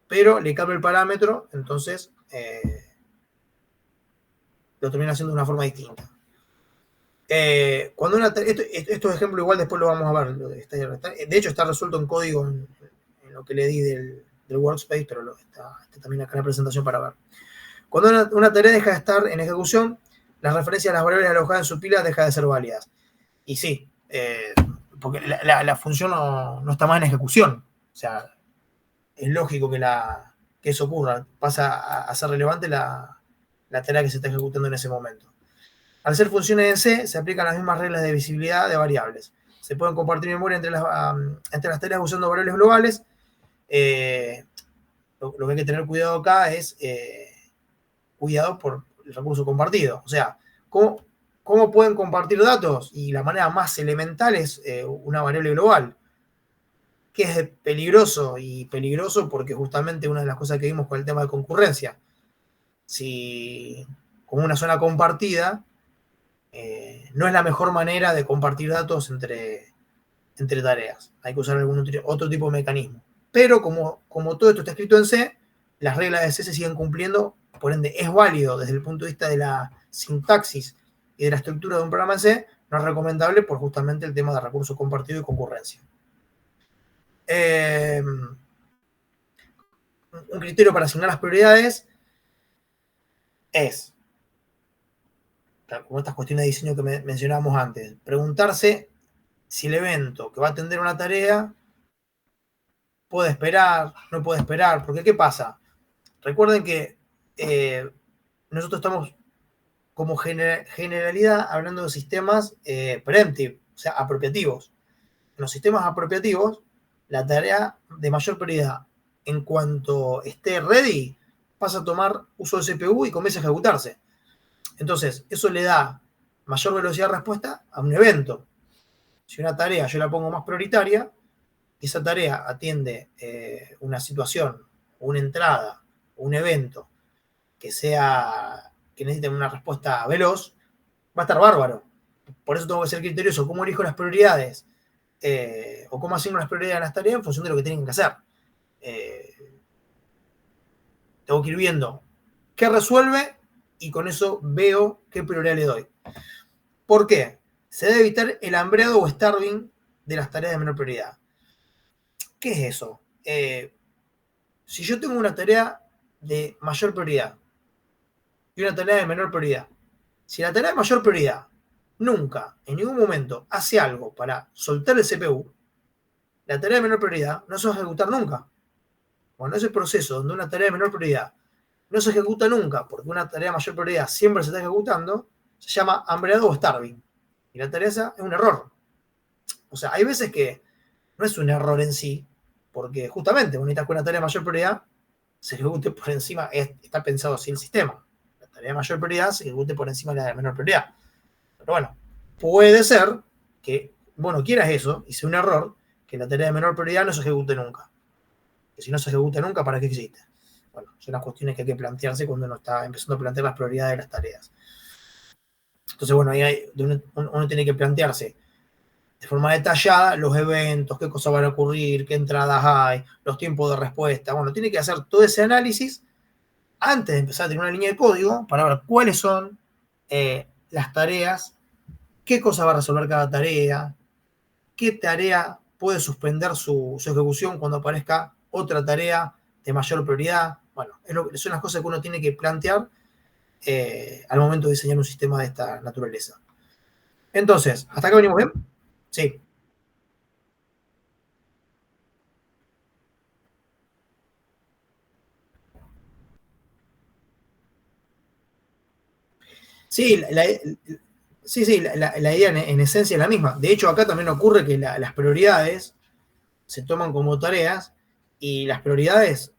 pero le cambio el parámetro, entonces lo termina haciendo de una forma distinta. Cuando estos ejemplos igual después lo vamos a ver. De hecho, está resuelto en código en lo que le di del workspace, pero está también acá en la presentación para ver. Cuando una tarea deja de estar en ejecución, las referencias a las variables alojadas en su pila dejan de ser válidas. Y sí, porque la función no está más en ejecución. O sea, es lógico que eso ocurra. Pasa a ser relevante la tarea que se está ejecutando en ese momento. Al ser funciones en C, se aplican las mismas reglas de visibilidad de variables. Se pueden compartir memoria entre las tareas usando variables globales. Lo que hay que tener cuidado acá es cuidado por el recurso compartido. O sea, ¿cómo pueden compartir datos? Y la manera más elemental es una variable global, que es peligroso, y peligroso porque justamente una de las cosas que vimos con el tema de concurrencia, si con una zona compartida, no es la mejor manera de compartir datos entre tareas. Hay que usar algún otro tipo de mecanismo. Pero como todo esto está escrito en C, las reglas de C se siguen cumpliendo, por ende es válido desde el punto de vista de la sintaxis y de la estructura de un programa en C, no es recomendable por justamente el tema de recurso compartido y concurrencia. Un criterio para asignar las prioridades es, como estas cuestiones de diseño que mencionábamos antes, preguntarse si el evento que va a atender una tarea puede esperar, no puede esperar, porque ¿qué pasa? Recuerden que nosotros estamos como generalidad hablando de sistemas preemptive, o sea, apropiativos. En los sistemas apropiativos, la tarea de mayor prioridad, en cuanto esté ready, pasa a tomar uso del CPU y comienza a ejecutarse. Entonces, eso le da mayor velocidad de respuesta a un evento. Si una tarea yo la pongo más prioritaria, esa tarea atiende una situación, una entrada, un evento que necesite una respuesta veloz, va a estar bárbaro. Por eso tengo que ser criterioso. ¿Cómo elijo las prioridades? O cómo asigno las prioridades a las tareas en función de lo que tienen que hacer. Tengo que ir viendo qué resuelve y con eso veo qué prioridad le doy. ¿Por qué? Se debe evitar el hambreado o starving de las tareas de menor prioridad. ¿Qué es eso? Si yo tengo una tarea de mayor prioridad y una tarea de menor prioridad, si la tarea de mayor prioridad nunca, en ningún momento, hace algo para soltar el CPU, la tarea de menor prioridad no se va a ejecutar nunca. Cuando ese proceso donde una tarea de menor prioridad no se ejecuta nunca, porque una tarea de mayor prioridad siempre se está ejecutando, se llama hambreado o starving. Y la tarea esa es un error. O sea, hay veces que no es un error en sí, porque justamente vos necesitas que una tarea de mayor prioridad se ejecute por encima, está pensado así el sistema. La tarea de mayor prioridad se ejecute por encima de la de menor prioridad. Pero bueno, puede ser que vos no quieras eso y sea un error que la tarea de menor prioridad no se ejecute nunca. Que si no se ejecuta nunca, ¿para qué existe? Bueno, son las cuestiones que hay que plantearse cuando uno está empezando a plantear las prioridades de las tareas. Entonces, bueno, ahí uno tiene que plantearse de forma detallada los eventos, qué cosas van a ocurrir, qué entradas hay, los tiempos de respuesta. Bueno, tiene que hacer todo ese análisis antes de empezar a tener una línea de código para ver cuáles son las tareas, qué cosa va a resolver cada tarea, qué tarea puede suspender su ejecución cuando aparezca otra tarea de mayor prioridad. Bueno, son las cosas que uno tiene que plantear al momento de diseñar un sistema de esta naturaleza. Entonces, ¿hasta acá venimos bien? Sí. Sí, la idea en esencia es la misma. De hecho, acá también ocurre que las prioridades se toman como tareas y las prioridades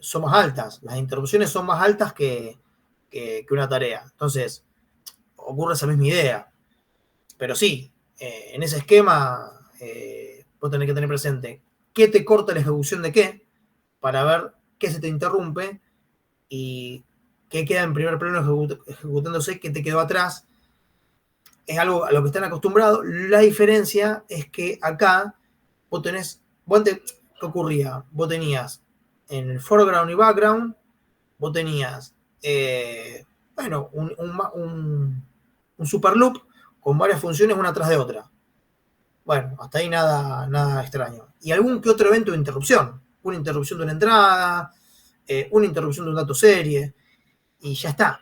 son más altas. Las interrupciones son más altas que una tarea. Entonces, ocurre esa misma idea. Pero sí, en ese esquema vos tenés que tener presente qué te corta la ejecución de qué para ver qué se te interrumpe y qué queda en primer plano ejecutándose, qué te quedó atrás. Es algo a lo que están acostumbrados. La diferencia es que acá vos tenés, ¿qué ocurría? Vos tenías en el foreground y background, vos tenías, bueno, un super loop con varias funciones una tras de otra. Bueno, hasta ahí nada extraño. Y algún que otro evento de interrupción. Una interrupción de una entrada, una interrupción de un dato serie, y ya está.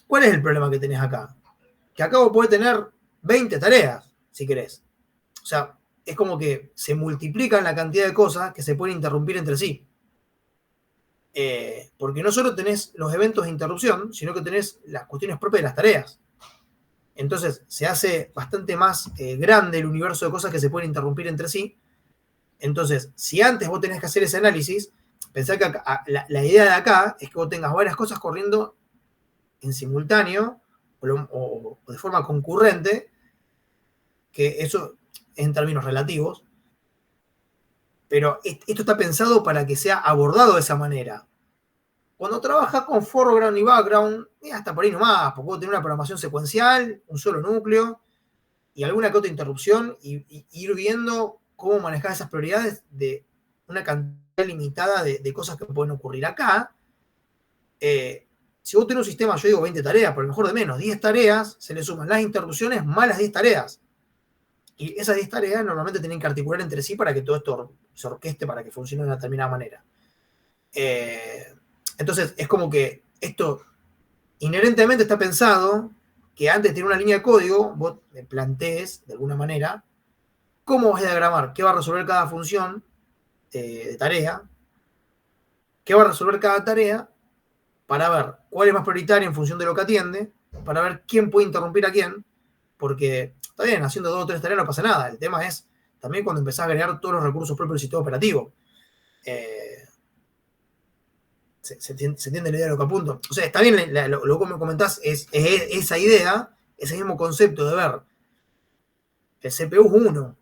¿Cuál es el problema que tenés acá? Que acá vos podés tener 20 tareas, si querés. O sea, es como que se multiplican la cantidad de cosas que se pueden interrumpir entre sí. Porque no solo tenés los eventos de interrupción, sino que tenés las cuestiones propias de las tareas. Entonces se hace bastante más grande el universo de cosas que se pueden interrumpir entre sí. Entonces, si antes vos tenés que hacer ese análisis, pensá que acá, la idea de acá es que vos tengas varias cosas corriendo en simultáneo o de forma concurrente, que eso es en términos relativos, pero esto está pensado para que sea abordado de esa manera. Cuando trabajas con foreground y background, hasta por ahí nomás, porque vos tenés una programación secuencial, un solo núcleo, y alguna que otra interrupción, y ir viendo cómo manejar esas prioridades de una cantidad limitada de cosas que pueden ocurrir acá. Si vos tenés un sistema, yo digo 20 tareas, por lo mejor de menos, 10 tareas, se le suman las interrupciones más las 10 tareas. Y esas 10 tareas normalmente tienen que articular entre sí para que todo esto se orqueste para que funcione de una determinada manera. Entonces, es como que esto inherentemente está pensado que antes de tener una línea de código, vos plantees de alguna manera cómo vas a diagramar, qué va a resolver cada función de tarea, qué va a resolver cada tarea, para ver cuál es más prioritaria en función de lo que atiende, para ver quién puede interrumpir a quién, porque está bien, haciendo 2 o 3 tareas no pasa nada. El tema es también cuando empezás a agregar todos los recursos propios del sistema operativo. ¿Se entiende la idea de lo que apunto? O sea, está bien lo que me comentás, es esa idea, ese mismo concepto de ver el CPU es 1.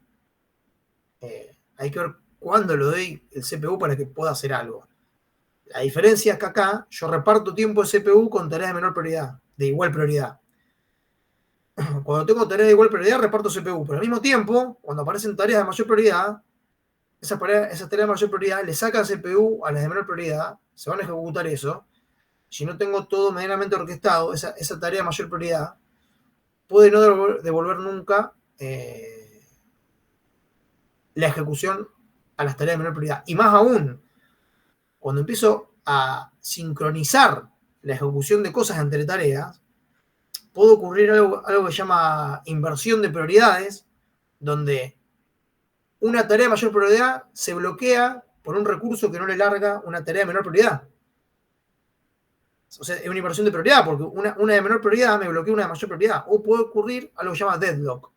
Hay que ver cuándo lo doy el CPU para que pueda hacer algo. La diferencia es que acá yo reparto tiempo de CPU con tareas de menor prioridad, de igual prioridad. Cuando tengo tareas de igual prioridad, reparto CPU, pero al mismo tiempo, cuando aparecen tareas de mayor prioridad, esas tareas de mayor prioridad le sacan CPU a las de menor prioridad, se van a ejecutar eso. Si no tengo todo medianamente orquestado, esa tarea de mayor prioridad puede no devolver nunca la ejecución a las tareas de menor prioridad. Y más aún, cuando empiezo a sincronizar la ejecución de cosas entre tareas, puede ocurrir algo que se llama inversión de prioridades, donde una tarea de mayor prioridad se bloquea por un recurso que no le larga una tarea de menor prioridad. O sea, es una inversión de prioridad, porque una de menor prioridad me bloquea una de mayor prioridad. O puede ocurrir algo que se llama deadlock.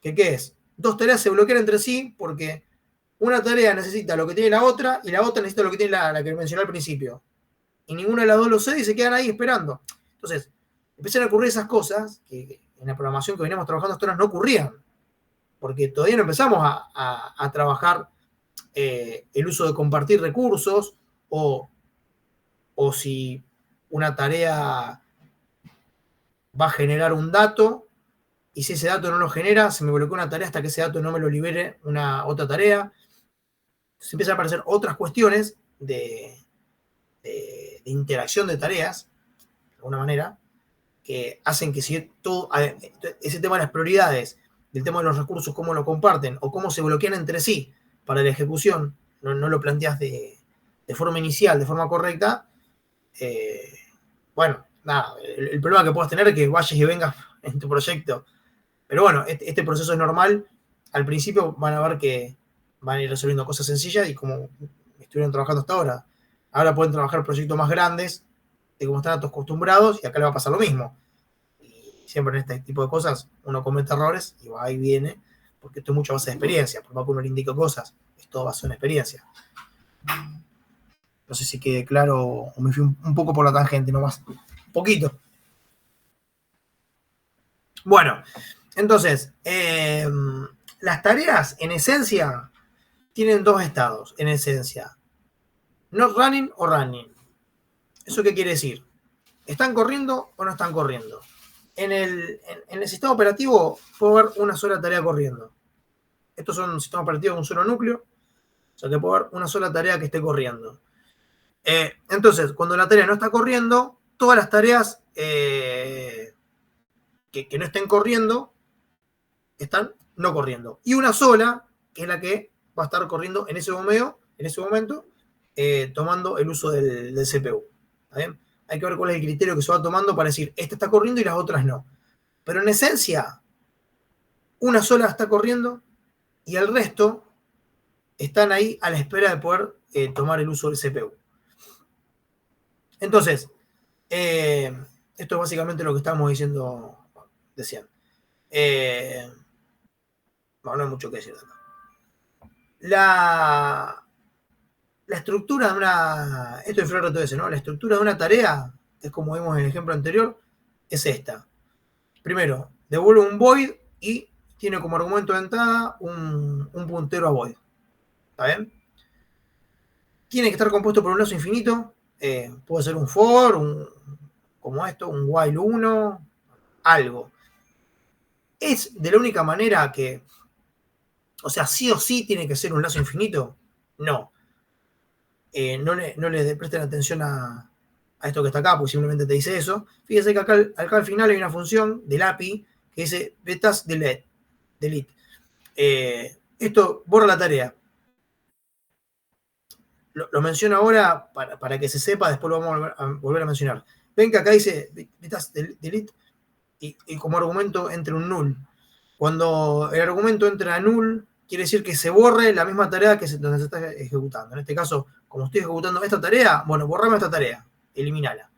¿Qué es? 2 tareas se bloquean entre sí porque una tarea necesita lo que tiene la otra y la otra necesita lo que tiene la que mencioné al principio. Y ninguna de las dos lo cede y se quedan ahí esperando. Entonces, empiezan a ocurrir esas cosas que en la programación que veníamos trabajando hasta ahora no ocurrían. Porque todavía no empezamos a trabajar el uso de compartir recursos o si una tarea va a generar un dato y si ese dato no lo genera, se me bloquea una tarea hasta que ese dato no me lo libere una otra tarea. Entonces empiezan a aparecer otras cuestiones de interacción de tareas, de alguna manera, que hacen que si todo ese tema de las prioridades, del tema de los recursos, cómo lo comparten o cómo se bloquean entre sí para la ejecución, no lo planteas de forma inicial, de forma correcta, bueno, nada, el problema que puedas tener es que vayas y vengas en tu proyecto. Pero bueno, este proceso es normal. Al principio van a ver que van a ir resolviendo cosas sencillas y como estuvieron trabajando hasta ahora. Ahora pueden trabajar proyectos más grandes de como están acostumbrados y acá le va a pasar lo mismo. Y siempre en este tipo de cosas uno comete errores y va y viene, porque esto es mucho base de experiencia. Por más que uno le indique cosas, es todo basado en experiencia. No sé si quede claro o me fui un poco por la tangente nomás. Un poquito. Bueno, entonces, las tareas en esencia tienen dos estados, en esencia. Not running o running. ¿Eso qué quiere decir? ¿Están corriendo o no están corriendo? En el sistema operativo puede haber una sola tarea corriendo. Estos son sistemas operativos de un solo núcleo, o sea que puede haber una sola tarea que esté corriendo. Entonces, cuando la tarea no está corriendo, todas las tareas que no estén corriendo están no corriendo. Y una sola, que es la que va a estar corriendo en ese momento, tomando el uso del CPU. ¿Está bien? Hay que ver cuál es el criterio que se va tomando para decir, esta está corriendo y las otras no. Pero en esencia, una sola está corriendo y el resto están ahí a la espera de poder tomar el uso del CPU. Entonces, esto es básicamente lo que estábamos diciendo decían. No hay mucho que decir acá. La estructura de una... Esto es FreeRTOS, ¿no? La estructura de una tarea, es como vimos en el ejemplo anterior, es esta. Primero, devuelve un void y tiene como argumento de entrada un puntero a void. ¿Está bien? Tiene que estar compuesto por un lazo infinito. Puede ser un for, como esto, un while 1, algo. Es de la única manera que... O sea, sí o sí tiene que ser un lazo infinito. No. No le presten atención a esto que está acá, porque simplemente te dice eso. Fíjense que acá al final hay una función del API que dice betas delete. Esto borra la tarea. Lo menciono ahora para que se sepa, después lo vamos a volver a mencionar. Ven que acá dice betas delete y como argumento entra un null. Cuando el argumento entra a null, quiere decir que se borre la misma tarea donde se está ejecutando. En este caso, como estoy ejecutando esta tarea, bueno, borrame esta tarea, eliminala.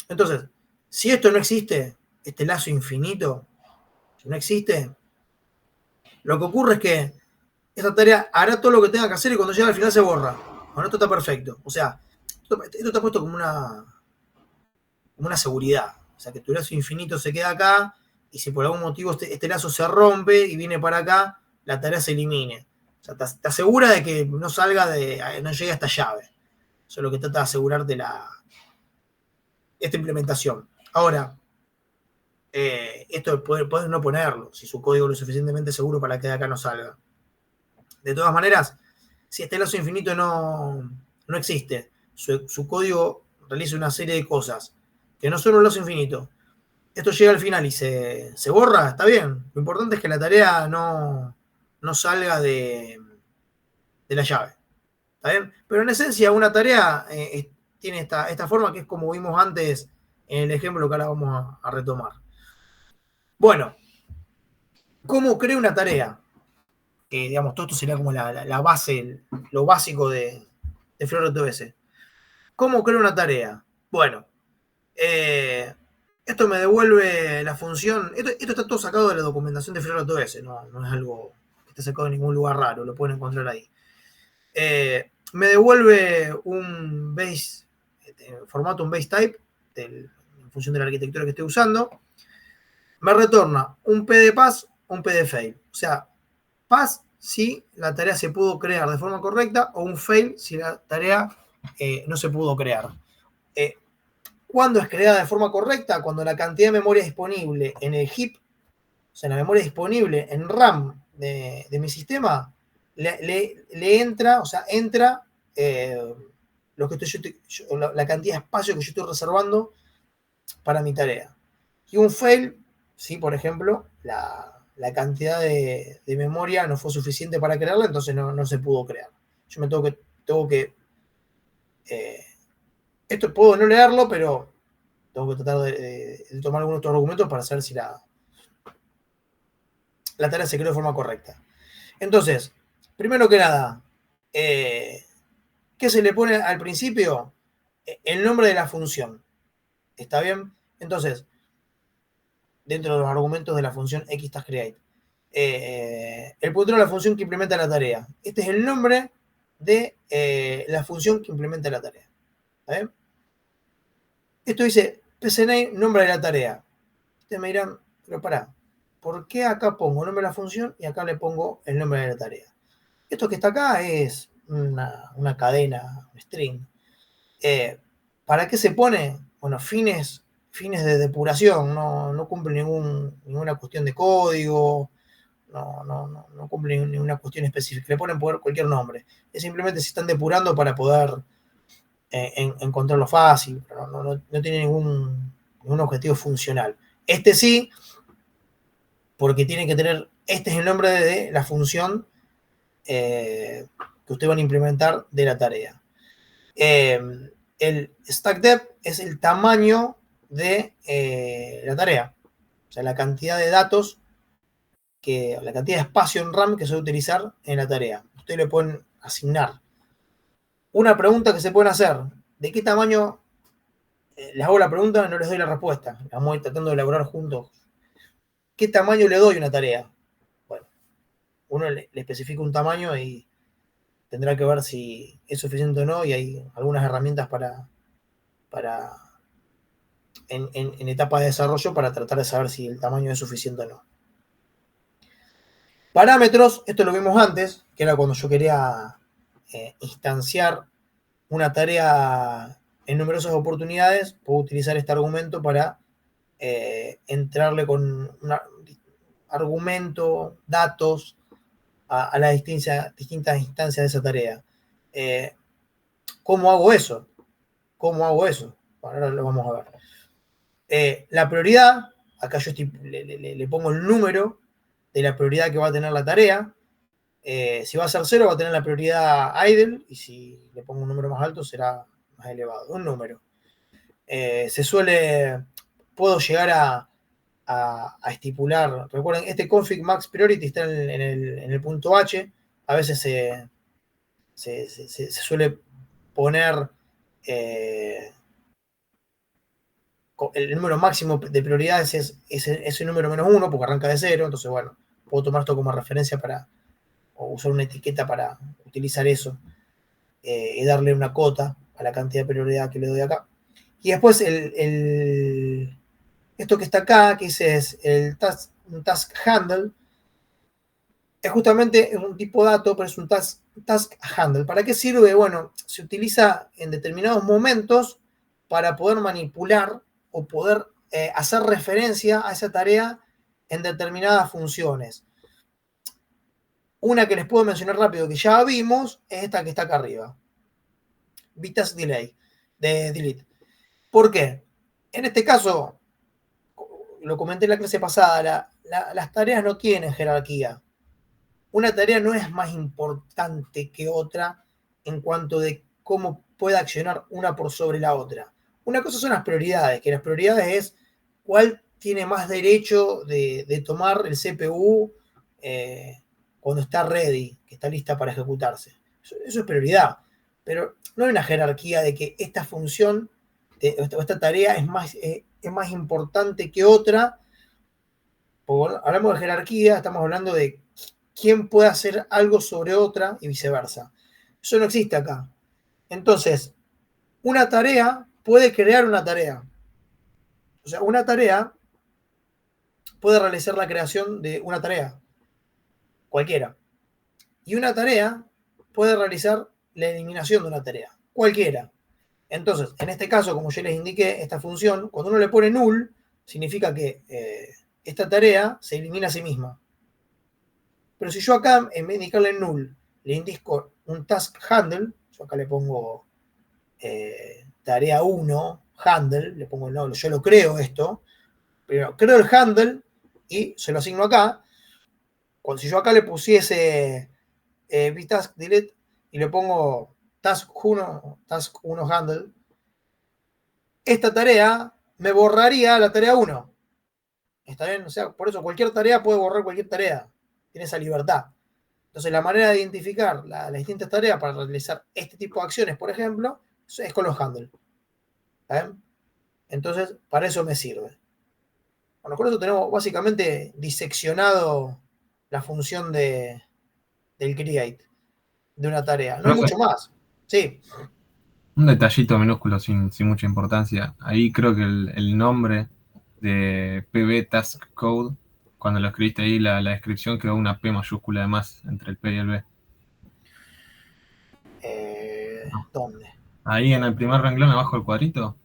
Entonces, si esto no existe, este lazo infinito, si no existe, lo que ocurre es que esta tarea hará todo lo que tenga que hacer y cuando llega al final se borra. Bueno, esto está perfecto. O sea, esto está puesto como una seguridad. O sea, que tu lazo infinito se queda acá y si por algún motivo este lazo se rompe y viene para acá, la tarea se elimine. O sea, te asegura de que no salga no llegue a esta llave. Eso es lo que trata de asegurarte esta implementación. Ahora, esto puedes no ponerlo, si su código es lo suficientemente seguro para que de acá no salga. De todas maneras, si este lazo infinito no existe, su código realiza una serie de cosas que no son un lazo infinito, esto llega al final y se borra, está bien. Lo importante es que la tarea no salga de la llave. ¿Está bien? Pero en esencia una tarea tiene esta forma que es como vimos antes en el ejemplo que ahora vamos a retomar. Bueno, ¿cómo creo una tarea? Digamos, todo esto sería como la base, lo básico de FreeRTOS. ¿Cómo creo una tarea? Bueno, esto me devuelve la función. Esto está todo sacado de la documentación de FreeRTOS, no es algo que esté sacado de ningún lugar raro, lo pueden encontrar ahí. Me devuelve un base, formato un base type, en función de la arquitectura que esté usando. Me retorna un PDPass o un PDFail. O sea, pass si la tarea se pudo crear de forma correcta o un fail si la tarea no se pudo crear. ¿Cuándo es creada de forma correcta? Cuando la cantidad de memoria disponible en el heap, o sea, la memoria disponible en RAM de mi sistema, le entra, o sea, entra lo que la cantidad de espacio que yo estoy reservando para mi tarea. Y un fail, si por ejemplo la cantidad de memoria no fue suficiente para crearla, entonces no se pudo crear. Yo me tengo que esto puedo no leerlo, pero tengo que tratar de tomar algunos otros argumentos para saber si la tarea se creó de forma correcta. Entonces, primero que nada, ¿qué se le pone al principio? El nombre de la función. ¿Está bien? Entonces, dentro de los argumentos de la función xTaskCreate, el puntero de la función que implementa la tarea. Este es el nombre de la función que implementa la tarea. ¿Está bien? Esto dice pcname, nombre de la tarea. Ustedes me dirán, pero pará, ¿por qué acá pongo el nombre de la función y acá le pongo el nombre de la tarea? Esto que está acá es una cadena, un string. ¿Para qué se pone? Bueno, fines de depuración, no cumple ninguna cuestión de código, no cumple ninguna cuestión específica. Le ponen cualquier nombre. Es simplemente se están depurando para poder encontrarlo fácil, pero no tiene ningún objetivo funcional. Este sí, porque tiene que tener, este es el nombre de la función que ustedes van a implementar de la tarea. El stackDep es el tamaño de la tarea, o sea, la cantidad de datos, la cantidad de espacio en RAM que se va a utilizar en la tarea. Ustedes le pueden asignar. Una pregunta que se pueden hacer: ¿de qué tamaño? Les hago la pregunta, no les doy la respuesta. La vamos a ir tratando de elaborar juntos. ¿Qué tamaño le doy a una tarea? Bueno, uno le especifica un tamaño y tendrá que ver si es suficiente o no, y hay algunas herramientas en etapa de desarrollo para tratar de saber si el tamaño es suficiente o no. Parámetros, esto lo vimos antes, que era cuando yo quería instanciar una tarea en numerosas oportunidades. Puedo utilizar este argumento para entrarle con un argumento, datos a las distintas instancias de esa tarea. ¿Cómo hago eso? Ahora lo vamos a ver. La prioridad, acá yo le pongo el número de la prioridad que va a tener la tarea. Si va a ser 0, va a tener la prioridad idle, y si le pongo un número más alto será más elevado, un número. Puedo llegar a estipular, recuerden, este config max priority está en el punto H. A veces se suele poner el número máximo de prioridades es ese número -1, porque arranca de 0. Entonces, bueno, puedo tomar esto como referencia o usar una etiqueta para utilizar eso y darle una cota a la cantidad de prioridad que le doy acá. Y después esto que está acá, que es el task handle, es justamente un tipo de dato, pero es un task handle. ¿Para qué sirve? Bueno, se utiliza en determinados momentos para poder manipular o poder hacer referencia a esa tarea en determinadas funciones. Una que les puedo mencionar rápido, que ya vimos, es esta que está acá arriba. Btask delete. ¿Por qué? En este caso, lo comenté en la clase pasada, las tareas no tienen jerarquía. Una tarea no es más importante que otra en cuanto de cómo puede accionar una por sobre la otra. Una cosa son las prioridades, que las prioridades es cuál tiene más derecho de tomar el CPU cuando está ready, que está lista para ejecutarse. Eso es prioridad. Pero no hay una jerarquía de que esta función, esta tarea es más importante que otra. Porque hablamos de jerarquía, estamos hablando de quién puede hacer algo sobre otra y viceversa. Eso no existe acá. Entonces, una tarea puede crear una tarea. O sea, una tarea puede realizar la creación de una tarea, cualquiera. Y una tarea puede realizar la eliminación de una tarea, cualquiera. Entonces, en este caso, como yo les indiqué, esta función, cuando uno le pone null, significa que esta tarea se elimina a sí misma. Pero si yo acá, en vez de indicarle null, le indico un task handle, yo acá le pongo tarea 1, handle, le pongo el nombre, yo lo creo esto, primero creo el handle y se lo asigno acá. Cuando si yo acá le pusiese vtask delete y le pongo task 1 handle, esta tarea me borraría la tarea 1. ¿Está bien? O sea, por eso cualquier tarea puede borrar cualquier tarea. Tiene esa libertad. Entonces, la manera de identificar las distintas tareas para realizar este tipo de acciones, por ejemplo, es con los handles. ¿Está bien? Entonces, para eso me sirve. Bueno, con eso tenemos básicamente diseccionado la función del create de una tarea. No hay Profe, mucho más. Sí. un detallito minúsculo sin mucha importancia. Ahí creo que el nombre de PB Task Code, cuando lo escribiste ahí, la descripción quedó una P mayúscula además entre el P y el B. No. ¿Dónde? Ahí en el primer renglón abajo del cuadrito,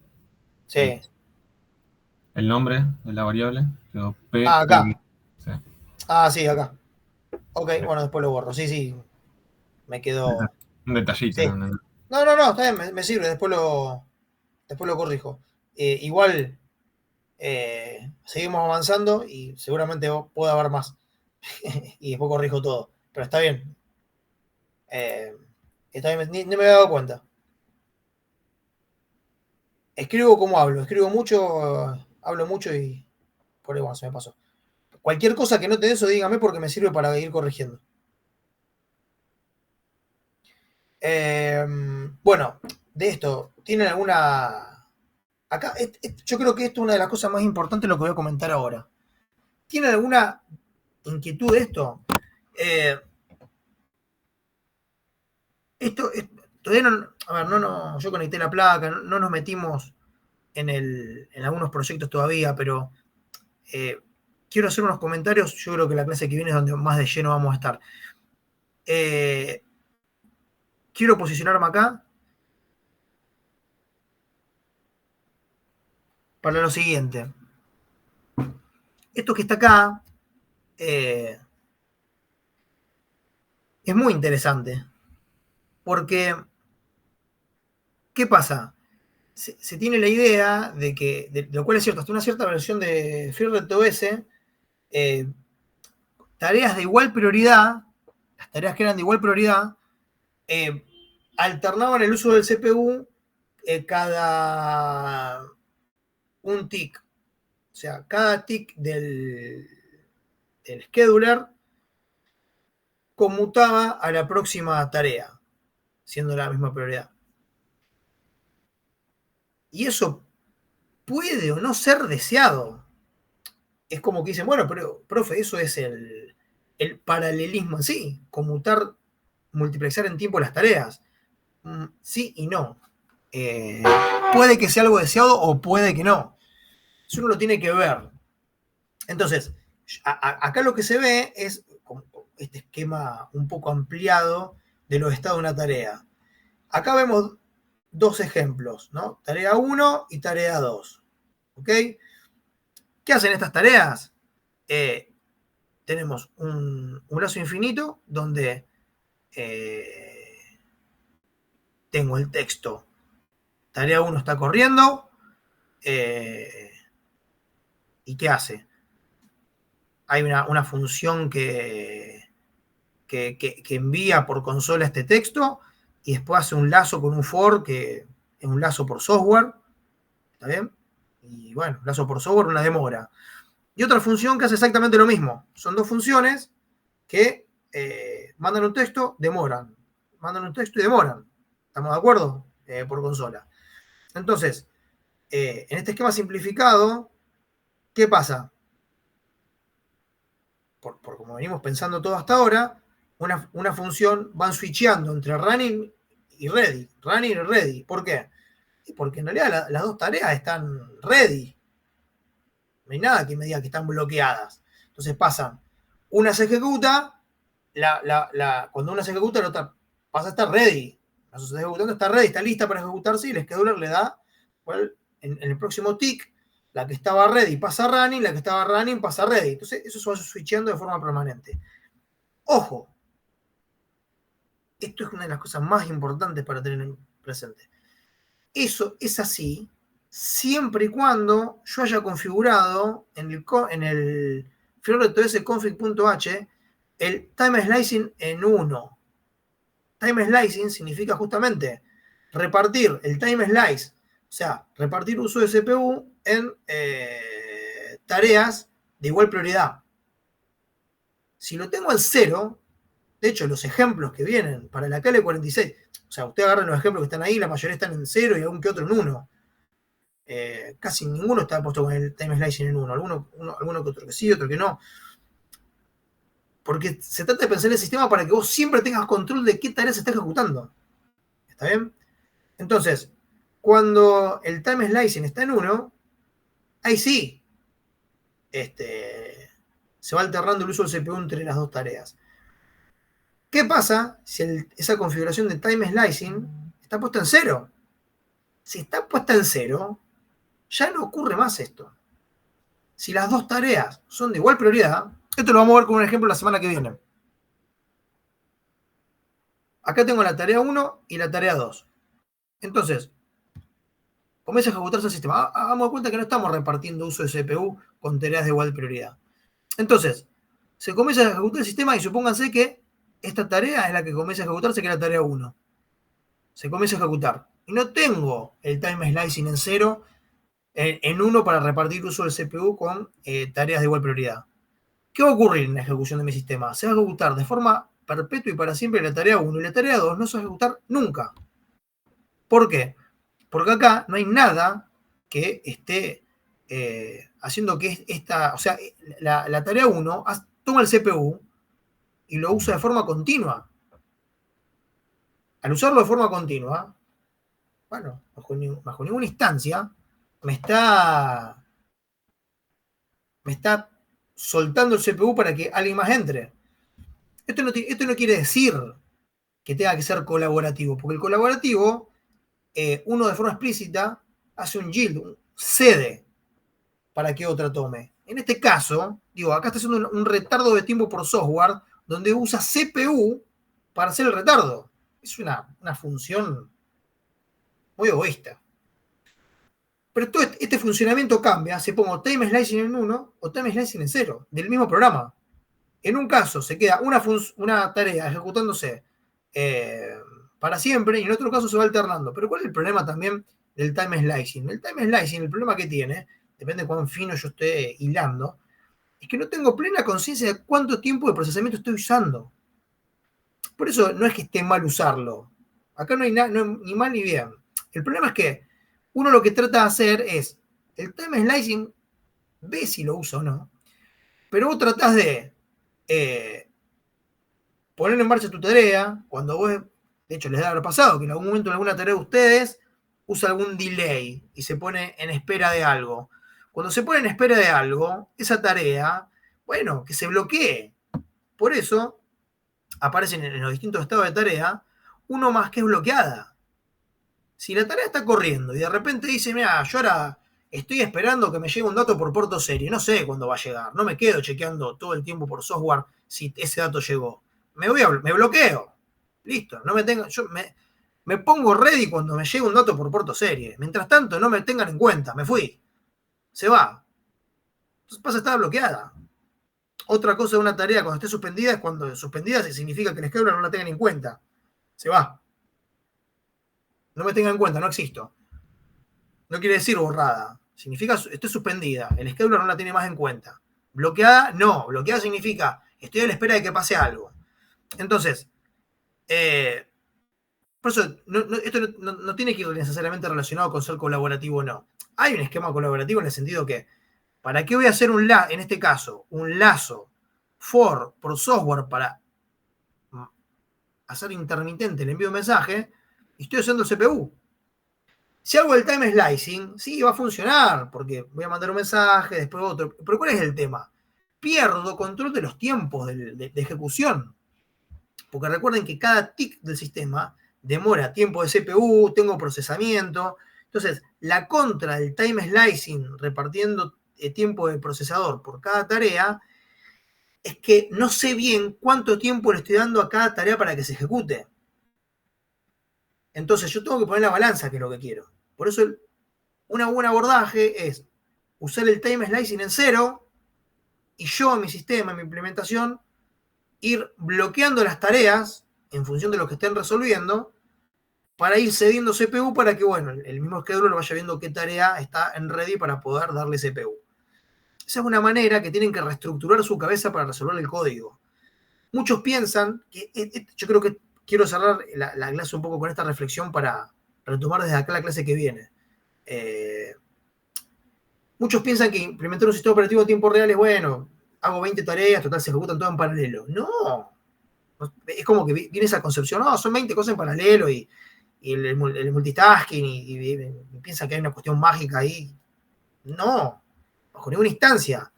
ahí. Sí. El nombre de la variable quedó Ah, PB. acá. Sí. Ah, sí, acá. Ok, bueno, después lo borro. Sí, sí. Me quedó. Un detallito, Sí. ¿no? No, está bien, me sirve. Después lo corrijo. Igual seguimos avanzando y seguramente pueda haber más. Y después corrijo todo. Pero está bien. Eh, Está bien, ni me había dado cuenta. Escribo como hablo. Escribo mucho, hablo mucho y por ahí, bueno, se me pasó. Cualquier cosa que no te dé eso, dígame porque me sirve para ir corrigiendo. Bueno, de esto, ¿tienen alguna... Acá, yo creo que esto es una de las cosas más importantes de lo que voy a comentar ahora. ¿Tienen alguna inquietud de esto? Eh, todavía no, a ver, yo conecté la placa, no nos metimos en algunos proyectos todavía, pero quiero hacer unos comentarios. Yo creo que la clase que viene es donde más de lleno vamos a estar. Quiero posicionarme acá para lo siguiente. Esto que está acá es muy interesante, porque ¿qué pasa? Se tiene la idea de que, de lo cual es cierto, hasta una cierta versión de FreeRTOS, tareas de igual prioridad, las tareas que eran de igual prioridad, alternaban el uso del CPU cada un tick. O sea, cada tick del scheduler conmutaba a la próxima tarea, siendo la misma prioridad. Y eso puede o no ser deseado. Es como que dicen, bueno, pero, profe, eso es el paralelismo en sí, conmutar, multiplexar en tiempo las tareas. Sí y no. Puede que sea algo deseado o puede que no. Eso uno lo tiene que ver. Entonces, acá lo que se ve es este esquema un poco ampliado de los estados de una tarea. Acá vemos dos ejemplos, ¿no? Tarea 1 y tarea 2. ¿Ok? ¿Qué hacen estas tareas? Tenemos un lazo infinito donde tengo el texto. Tarea 1 está corriendo. ¿Y qué hace? Hay una función que envía por consola este texto y después hace un lazo con un for que es un lazo por software. ¿Está bien? Y bueno, lazo por software, una demora. Y otra función que hace exactamente lo mismo. Son dos funciones que mandan un texto, demoran. Mandan un texto y demoran. ¿Estamos de acuerdo? Por consola. Entonces, en este esquema simplificado, ¿qué pasa? Por como venimos pensando todo hasta ahora, una función van switcheando entre running y ready. Running y ready. ¿Por qué? Porque en realidad las dos tareas están ready. No hay nada que me diga que están bloqueadas. Entonces pasan. Una se ejecuta, cuando una se ejecuta, la otra pasa a estar ready. La se está ejecutando, está ready, está lista para ejecutarse y el scheduler le da en el próximo tick. La que estaba ready pasa running, la que estaba running pasa ready. Entonces eso se va switchando de forma permanente. Ojo, esto es una de las cosas más importantes para tener presente. Eso es así siempre y cuando yo haya configurado en el FreeRTOS-config.h el time slicing en 1. Time slicing significa justamente repartir el time slice, o sea, repartir uso de CPU en tareas de igual prioridad. Si lo tengo al 0, de hecho, los ejemplos que vienen para la KL46, o sea, usted agarra los ejemplos que están ahí, la mayoría están en 0 y algún que otro en 1. Casi ninguno está puesto con el time slicing en 1. Alguno que otro que sí, otro que no. Porque se trata de pensar el sistema para que vos siempre tengas control de qué tareas se está ejecutando. ¿Está bien? Entonces, cuando el time slicing está en 1, ahí sí se va alternando el uso del CPU entre las dos tareas. ¿Qué pasa si esa configuración de time slicing está puesta en 0? Si está puesta en 0, ya no ocurre más esto. Si las dos tareas son de igual prioridad, esto lo vamos a ver con un ejemplo la semana que viene. Acá tengo la tarea 1 y la tarea 2. Entonces, comienza a ejecutarse el sistema. Hagamos de cuenta que no estamos repartiendo uso de CPU con tareas de igual prioridad. Entonces, se comienza a ejecutar el sistema y supónganse que esta tarea es la que comienza a ejecutarse, que es la tarea 1. Se comienza a ejecutar. Y no tengo el time slicing en 0, en 1 para repartir uso del CPU con tareas de igual prioridad. ¿Qué va a ocurrir en la ejecución de mi sistema? Se va a ejecutar de forma perpetua y para siempre la tarea 1 y la tarea 2 no se va a ejecutar nunca. ¿Por qué? Porque acá no hay nada que esté haciendo que esta, o sea, la tarea 1 toma el CPU y lo usa de forma continua. Al usarlo de forma continua, bueno, bajo ninguna instancia, me está soltando el CPU para que alguien más entre. Esto no quiere decir que tenga que ser colaborativo, porque el colaborativo, uno de forma explícita hace un yield, cede para que otra tome. En este caso, acá está haciendo un retardo de tiempo por software donde usa CPU para hacer el retardo. Es una función muy egoísta. Pero todo este funcionamiento cambia, si pongo time slicing en 1 o time slicing en 0, del mismo programa. En un caso se queda una tarea ejecutándose para siempre y en otro caso se va alternando. Pero ¿cuál es el problema también del time slicing? El time slicing, el problema que tiene, depende de cuán fino yo esté hilando, es que no tengo plena conciencia de cuánto tiempo de procesamiento estoy usando. Por eso no es que esté mal usarlo. Acá no hay ni mal ni bien. El problema es que uno lo que trata de hacer es, el time slicing ve si lo uso o no, pero vos tratás de poner en marcha tu tarea, cuando vos, de hecho les debe haber pasado, que en algún momento en alguna tarea de ustedes usa algún delay y se pone en espera de algo. Cuando se pone en espera de algo, esa tarea, bueno, que se bloquee. Por eso aparecen en los distintos estados de tarea uno más que es bloqueada. Si la tarea está corriendo y de repente dice, mira, yo ahora estoy esperando que me llegue un dato por puerto serie, no sé cuándo va a llegar, no me quedo chequeando todo el tiempo por software si ese dato llegó. Me bloqueo. Listo, no me tengo, me pongo ready cuando me llegue un dato por puerto serie. Mientras tanto, no me tengan en cuenta, me fui. Se va. Entonces pasa a estar bloqueada. Otra cosa de una tarea cuando esté suspendida es cuando suspendida significa que el scheduler no la tengan en cuenta. Se va. No me tengan en cuenta, no existo. No quiere decir borrada. Significa estoy suspendida. El scheduler no la tiene más en cuenta. Bloqueada, no. Bloqueada significa estoy a la espera de que pase algo. Entonces, por eso esto no tiene que ir necesariamente relacionado con ser colaborativo o no. Hay un esquema colaborativo en el sentido que, ¿para qué voy a hacer en este caso, un lazo por software para hacer intermitente el envío de mensaje? Y estoy usando el CPU. Si hago el time slicing, sí, va a funcionar, porque voy a mandar un mensaje, después otro. Pero ¿cuál es el tema? Pierdo control de los tiempos de ejecución. Porque recuerden que cada tick del sistema demora tiempo de CPU, tengo procesamiento. Entonces, la contra del time slicing repartiendo tiempo de procesador por cada tarea es que no sé bien cuánto tiempo le estoy dando a cada tarea para que se ejecute. Entonces, yo tengo que poner la balanza, que es lo que quiero. Por eso un buen abordaje es usar el time slicing en 0 y yo en mi sistema, en mi implementación, ir bloqueando las tareas en función de lo que estén resolviendo para ir cediendo CPU para que, bueno, el mismo scheduler vaya viendo qué tarea está en ready para poder darle CPU. Esa es una manera que tienen que reestructurar su cabeza para resolver el código. Muchos piensan que, yo creo que quiero cerrar la clase un poco con esta reflexión para retomar desde acá la clase que viene. Muchos piensan que implementar un sistema operativo en tiempo real es bueno, hago 20 tareas, total se ejecutan todo en paralelo. No, es como que viene esa concepción, no, son 20 cosas en paralelo y el multitasking y piensa que hay una cuestión mágica ahí. No, bajo ninguna instancia.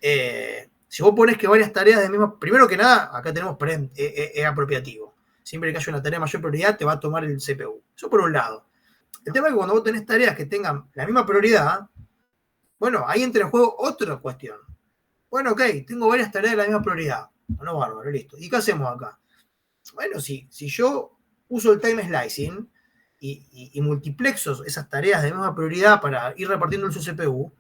Si vos pones que varias tareas de misma, primero que nada, acá tenemos es apropiativo. Siempre que haya una tarea de mayor prioridad, te va a tomar el CPU. Eso por un lado. El tema es que cuando vos tenés tareas que tengan la misma prioridad, bueno, ahí entra en juego otra cuestión. Bueno, ok, tengo varias tareas de la misma prioridad. Bueno, bárbaro, listo. ¿Y qué hacemos acá? Bueno, si yo uso el time slicing y multiplexo esas tareas de misma prioridad para ir repartiendo el su CPU,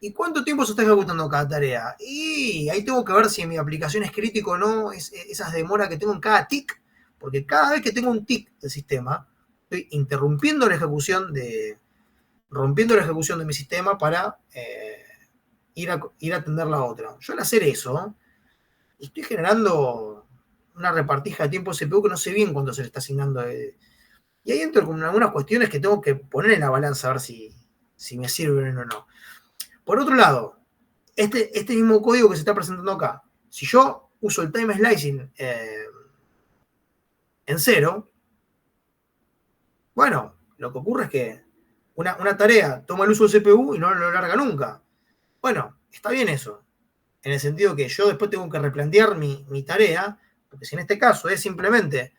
¿y cuánto tiempo se está ejecutando cada tarea? Y ahí tengo que ver si mi aplicación es crítico o no, esas demoras que tengo en cada tick, porque cada vez que tengo un tick del sistema, estoy interrumpiendo la ejecución rompiendo la ejecución de mi sistema para ir a atender la otra. Yo al hacer eso, estoy generando una repartija de tiempo CPU que no sé bien cuándo se le está asignando. Y ahí entro con algunas cuestiones que tengo que poner en la balanza a ver si me sirven o no. Por otro lado, este mismo código que se está presentando acá, si yo uso el time slicing en 0, bueno, lo que ocurre es que una tarea toma el uso del CPU y no lo larga nunca. Bueno, está bien eso, en el sentido que yo después tengo que replantear mi tarea, porque si en este caso es simplemente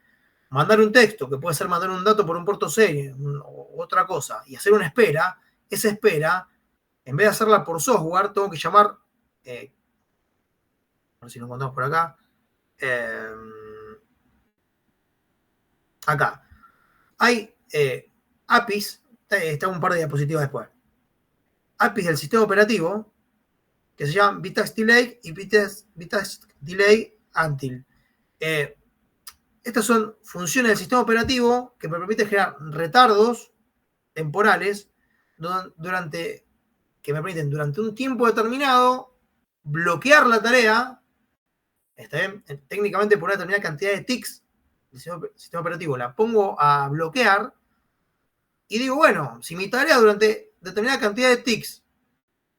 mandar un texto, que puede ser mandar un dato por un puerto serie o otra cosa, y hacer una espera, esa espera, en vez de hacerla por software, tengo que llamar, a ver si lo encontramos por acá, acá, hay APIs, está un par de diapositivas después, APIs del sistema operativo, que se llaman btask delay y btask delay until. Estas son funciones del sistema operativo que me permiten generar retardos temporales que me permiten durante un tiempo determinado bloquear la tarea, ¿está bien? Técnicamente por una determinada cantidad de ticks del sistema operativo la pongo a bloquear y digo, bueno, si mi tarea durante determinada cantidad de ticks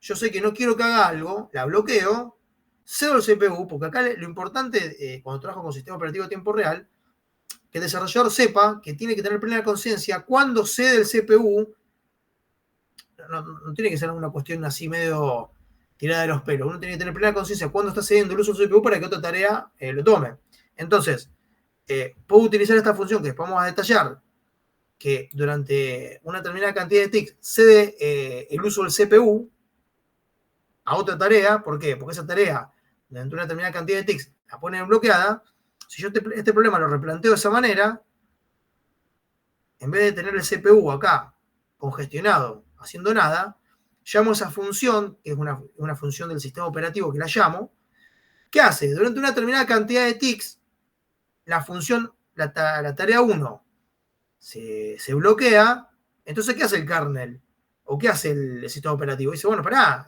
yo sé que no quiero que haga algo, la bloqueo, cedo el CPU, porque acá lo importante cuando trabajo con sistema operativo a tiempo real, que el desarrollador sepa que tiene que tener plena conciencia cuando cede el CPU. No tiene que ser una cuestión así medio tirada de los pelos. Uno tiene que tener plena conciencia cuando está cediendo el uso del CPU para que otra tarea lo tome. Entonces, puedo utilizar esta función que después vamos a detallar, que durante una determinada cantidad de ticks cede el uso del CPU a otra tarea. ¿Por qué? Porque esa tarea, durante una determinada cantidad de ticks, la pone bloqueada. Si yo este problema lo replanteo de esa manera, en vez de tener el CPU acá congestionado, haciendo nada, llamo esa función, que es una función del sistema operativo que la llamo, ¿qué hace? Durante una determinada cantidad de ticks, la función, la tarea 1 se bloquea. Entonces, ¿qué hace el kernel? ¿O qué hace el sistema operativo? Dice, bueno, pará,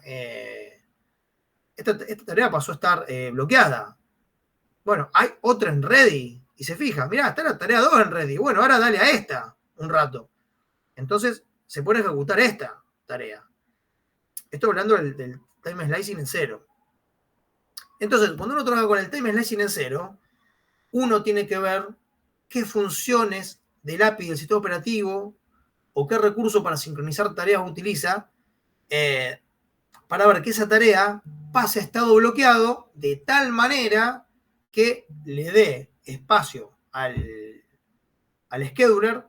esta tarea pasó a estar bloqueada. Bueno, hay otra en ready. Y se fija, mirá, está la tarea 2 en ready. Bueno, ahora dale a esta un rato. Entonces, se puede ejecutar esta tarea. Estoy hablando del time slicing en 0. Entonces, cuando uno trabaja con el time slicing en 0, uno tiene que ver qué funciones del API del sistema operativo o qué recurso para sincronizar tareas utiliza para ver que esa tarea pase a estado bloqueado de tal manera que le dé espacio al scheduler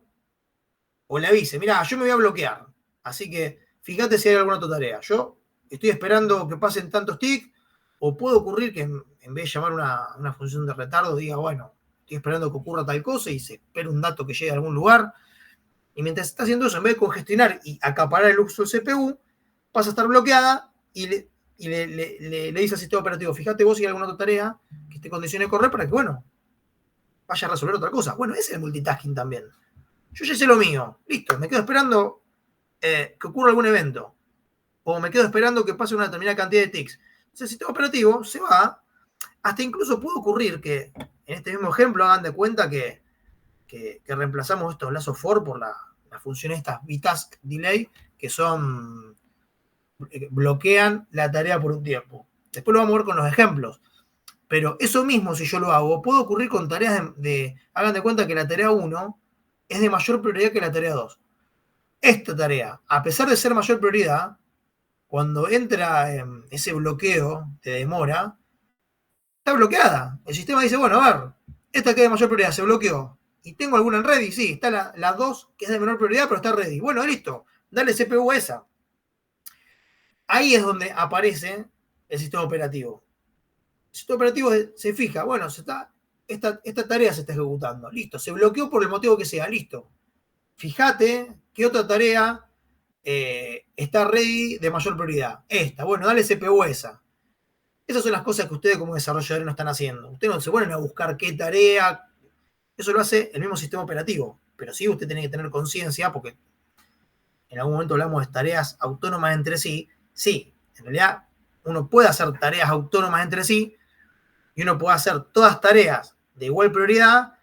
o le avise, mirá, yo me voy a bloquear, así que fíjate si hay alguna otra tarea. Yo estoy esperando que pasen tantos ticks, o puede ocurrir que en vez de llamar una función de retardo, diga, bueno, estoy esperando que ocurra tal cosa y se espera un dato que llegue a algún lugar. Y mientras está haciendo eso, en vez de congestionar y acaparar el uso del CPU, pasa a estar bloqueada y le dice al sistema operativo, fíjate vos si hay alguna otra tarea que esté en condiciones de correr para que, bueno, vaya a resolver otra cosa. Bueno, ese es el multitasking también. Yo ya sé lo mío, listo, me quedo esperando que ocurra algún evento, o me quedo esperando que pase una determinada cantidad de tics. Entonces el sistema operativo se va, hasta incluso puede ocurrir que, en este mismo ejemplo, hagan de cuenta que reemplazamos estos lazos for por la función estas btask delay, que son, bloquean la tarea por un tiempo. Después lo vamos a ver con los ejemplos. Pero eso mismo, si yo lo hago, puede ocurrir con tareas hagan de cuenta que la tarea 1 es de mayor prioridad que la tarea 2. Esta tarea, a pesar de ser mayor prioridad, cuando entra ese bloqueo de demora, está bloqueada. El sistema dice, bueno, a ver, esta que es de mayor prioridad se bloqueó. ¿Y tengo alguna en ready? Sí, está la 2, que es de menor prioridad, pero está ready. Bueno, listo, dale CPU a esa. Ahí es donde aparece el sistema operativo. El sistema operativo se fija, bueno, esta tarea se está ejecutando. Listo, se bloqueó por el motivo que sea, listo. Fíjate qué otra tarea está ready de mayor prioridad. Esta, bueno, dale CPU a esa. Esas son las cosas que ustedes como desarrolladores no están haciendo. Ustedes no se ponen a buscar qué tarea. Eso lo hace el mismo sistema operativo. Pero sí, usted tiene que tener conciencia, porque en algún momento hablamos de tareas autónomas entre sí. Sí, en realidad uno puede hacer tareas autónomas entre sí y uno puede hacer todas tareas de igual prioridad.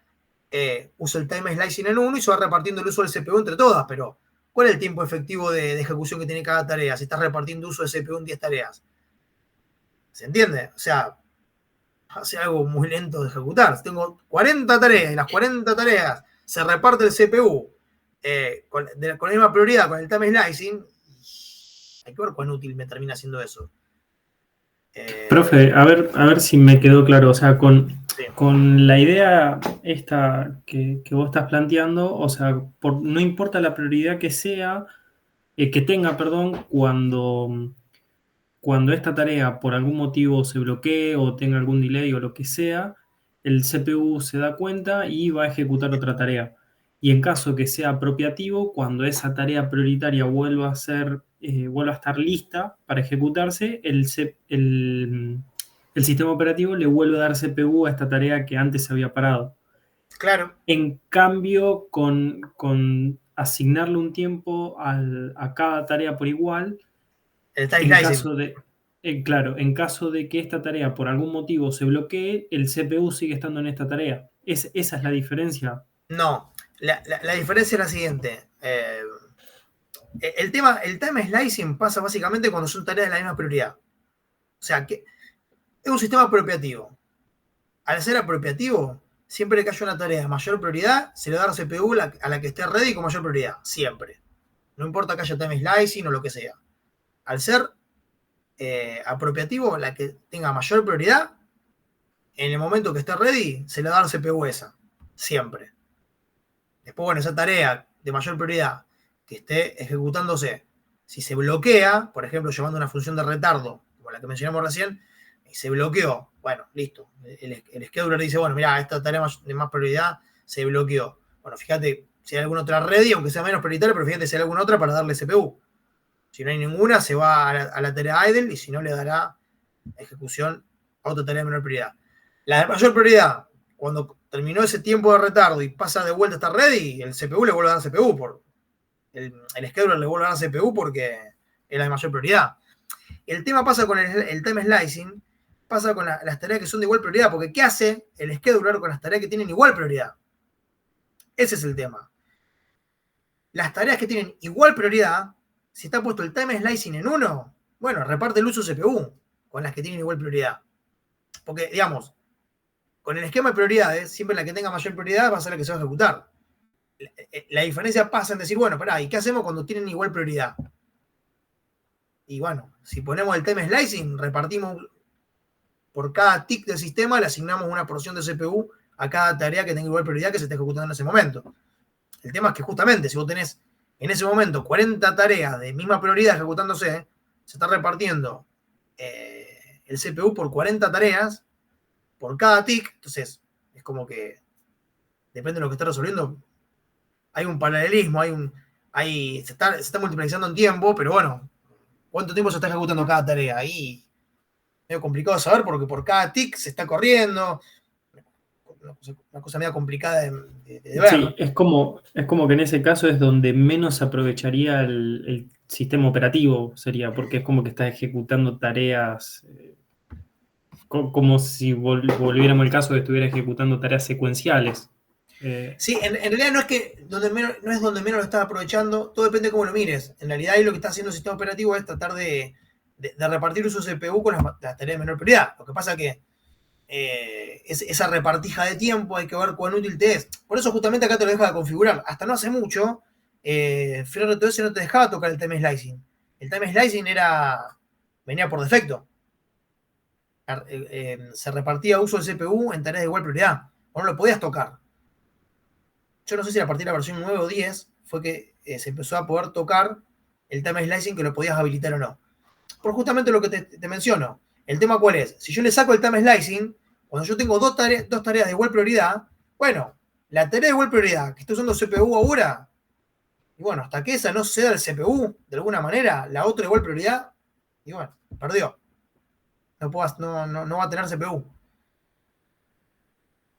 Usa el time slicing en uno y se va repartiendo el uso del CPU entre todas, pero ¿cuál es el tiempo efectivo de ejecución que tiene cada tarea si estás repartiendo uso de CPU en 10 tareas? ¿Se entiende? O sea, hace algo muy lento de ejecutar. Tengo 40 tareas y las 40 tareas se reparte el CPU con la misma prioridad, con el time slicing. Hay que ver cuán útil me termina siendo eso. Profe, a ver si me quedó claro. O sea, con la idea esta que vos estás planteando, o sea, no importa la prioridad que sea, que tenga, perdón, cuando esta tarea por algún motivo se bloquee o tenga algún delay o lo que sea, el CPU se da cuenta y va a ejecutar otra tarea. Y en caso que sea apropiativo, cuando esa tarea prioritaria vuelva a estar lista para ejecutarse, el sistema operativo le vuelve a dar CPU a esta tarea que antes se había parado. Claro. En cambio, con asignarle un tiempo a cada tarea por igual, en caso de que esta tarea por algún motivo se bloquee, el CPU sigue estando en esta tarea. Esa es la diferencia. No, la diferencia es la siguiente. El time slicing pasa básicamente cuando son tareas de la misma prioridad. O sea, que es un sistema apropiativo. Al ser apropiativo, siempre que haya una tarea de mayor prioridad, se le da la CPU a la que esté ready con mayor prioridad. Siempre. No importa que haya time slicing o lo que sea. Al ser apropiativo, la que tenga mayor prioridad, en el momento que esté ready, se le da la CPU esa. Siempre. Después, bueno, esa tarea de mayor prioridad que esté ejecutándose, si se bloquea, por ejemplo, llevando una función de retardo, como la que mencionamos recién, y se bloqueó, bueno, listo. El scheduler dice, bueno, mira, esta tarea de más prioridad se bloqueó. Bueno, fíjate si hay alguna otra ready, aunque sea menos prioritaria, pero fíjate si hay alguna otra para darle CPU. Si no hay ninguna, se va a la tarea idle y si no, le dará ejecución a otra tarea de menor prioridad. La de mayor prioridad, cuando terminó ese tiempo de retardo y pasa de vuelta a estar ready, el CPU le vuelve a dar CPU. El scheduler le vuelve a dar CPU porque es la de mayor prioridad. El tema pasa con el time slicing, pasa con las tareas que son de igual prioridad, porque ¿qué hace el scheduler con las tareas que tienen igual prioridad? Ese es el tema. Las tareas que tienen igual prioridad, si está puesto el time slicing en uno, bueno, reparte el uso CPU con las que tienen igual prioridad. Porque, digamos, con el esquema de prioridades, siempre la que tenga mayor prioridad va a ser la que se va a ejecutar. La diferencia pasa en decir, bueno, pará, ¿y qué hacemos cuando tienen igual prioridad? Y bueno, si ponemos el time slicing, repartimos por cada tick del sistema, le asignamos una porción de CPU a cada tarea que tenga igual prioridad que se esté ejecutando en ese momento. El tema es que justamente si vos tenés en ese momento 40 tareas de misma prioridad ejecutándose, se está repartiendo el CPU por 40 tareas por cada tick, entonces es como que depende de lo que esté resolviendo, hay un paralelismo, se está multiplicando en tiempo, pero bueno, ¿cuánto tiempo se está ejecutando cada tarea? Ahí medio complicado de saber porque por cada tick se está corriendo. Una cosa medio complicada de ver. Sí, es como que en ese caso es donde menos aprovecharía el sistema operativo, sería, porque es como que está ejecutando tareas, como si volviéramos al caso de que estuviera ejecutando tareas secuenciales. Sí, en realidad no es donde menos lo estás aprovechando, todo depende de cómo lo mires. En realidad ahí lo que está haciendo el sistema operativo es tratar de repartir uso CPU con las tareas de menor prioridad. Lo que pasa que esa repartija de tiempo hay que ver cuán útil te es. Por eso justamente acá te lo deja de configurar. Hasta no hace mucho, FreeRTOS no te dejaba tocar el time slicing. El time slicing venía por defecto. Se repartía uso del CPU en tareas de igual prioridad. O no lo podías tocar. Yo no sé si a partir de la versión 9 o 10 fue que se empezó a poder tocar el time slicing, que lo podías habilitar o no. Por justamente lo que te menciono. El tema cuál es. Si yo le saco el time slicing, cuando yo tengo dos tareas de igual prioridad, bueno, la tarea de igual prioridad que estoy usando CPU ahora, y bueno, hasta que esa no ceda el CPU, de alguna manera, la otra de igual prioridad, y bueno, perdió. No va a tener CPU. O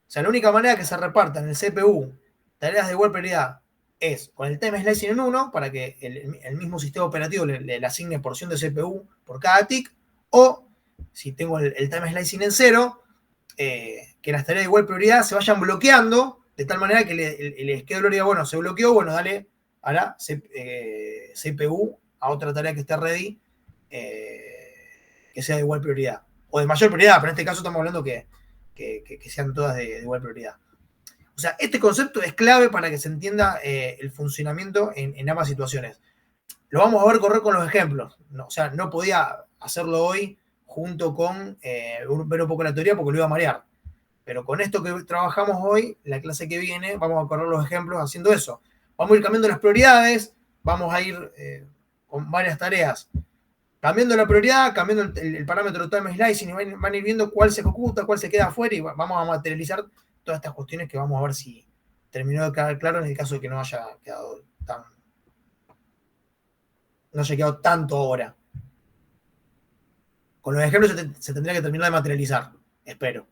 sea, la única manera que se repartan en el CPU tareas de igual prioridad es con el time slicing en 1, para que el mismo sistema operativo le asigne porción de CPU por cada tick, o si tengo el time slicing en 0, que las tareas de igual prioridad se vayan bloqueando, de tal manera que el schedule diga, bueno, se bloqueó, bueno, dale a la CPU a otra tarea que esté ready, que sea de igual prioridad, o de mayor prioridad, pero en este caso estamos hablando que sean todas de igual prioridad. O sea, este concepto es clave para que se entienda el funcionamiento en ambas situaciones. Lo vamos a ver correr con los ejemplos. No, o sea, no podía hacerlo hoy junto con ver un poco la teoría porque lo iba a marear. Pero con esto que trabajamos hoy, la clase que viene, vamos a correr los ejemplos haciendo eso. Vamos a ir cambiando las prioridades, vamos a ir con varias tareas cambiando la prioridad, cambiando el parámetro time slicing, y van a ir viendo cuál se ejecuta, cuál se queda afuera, y vamos a materializar todas estas cuestiones que vamos a ver si terminó de quedar claro en el caso de que no haya quedado tanto ahora. Con los ejemplos se tendría que terminar de materializar, espero.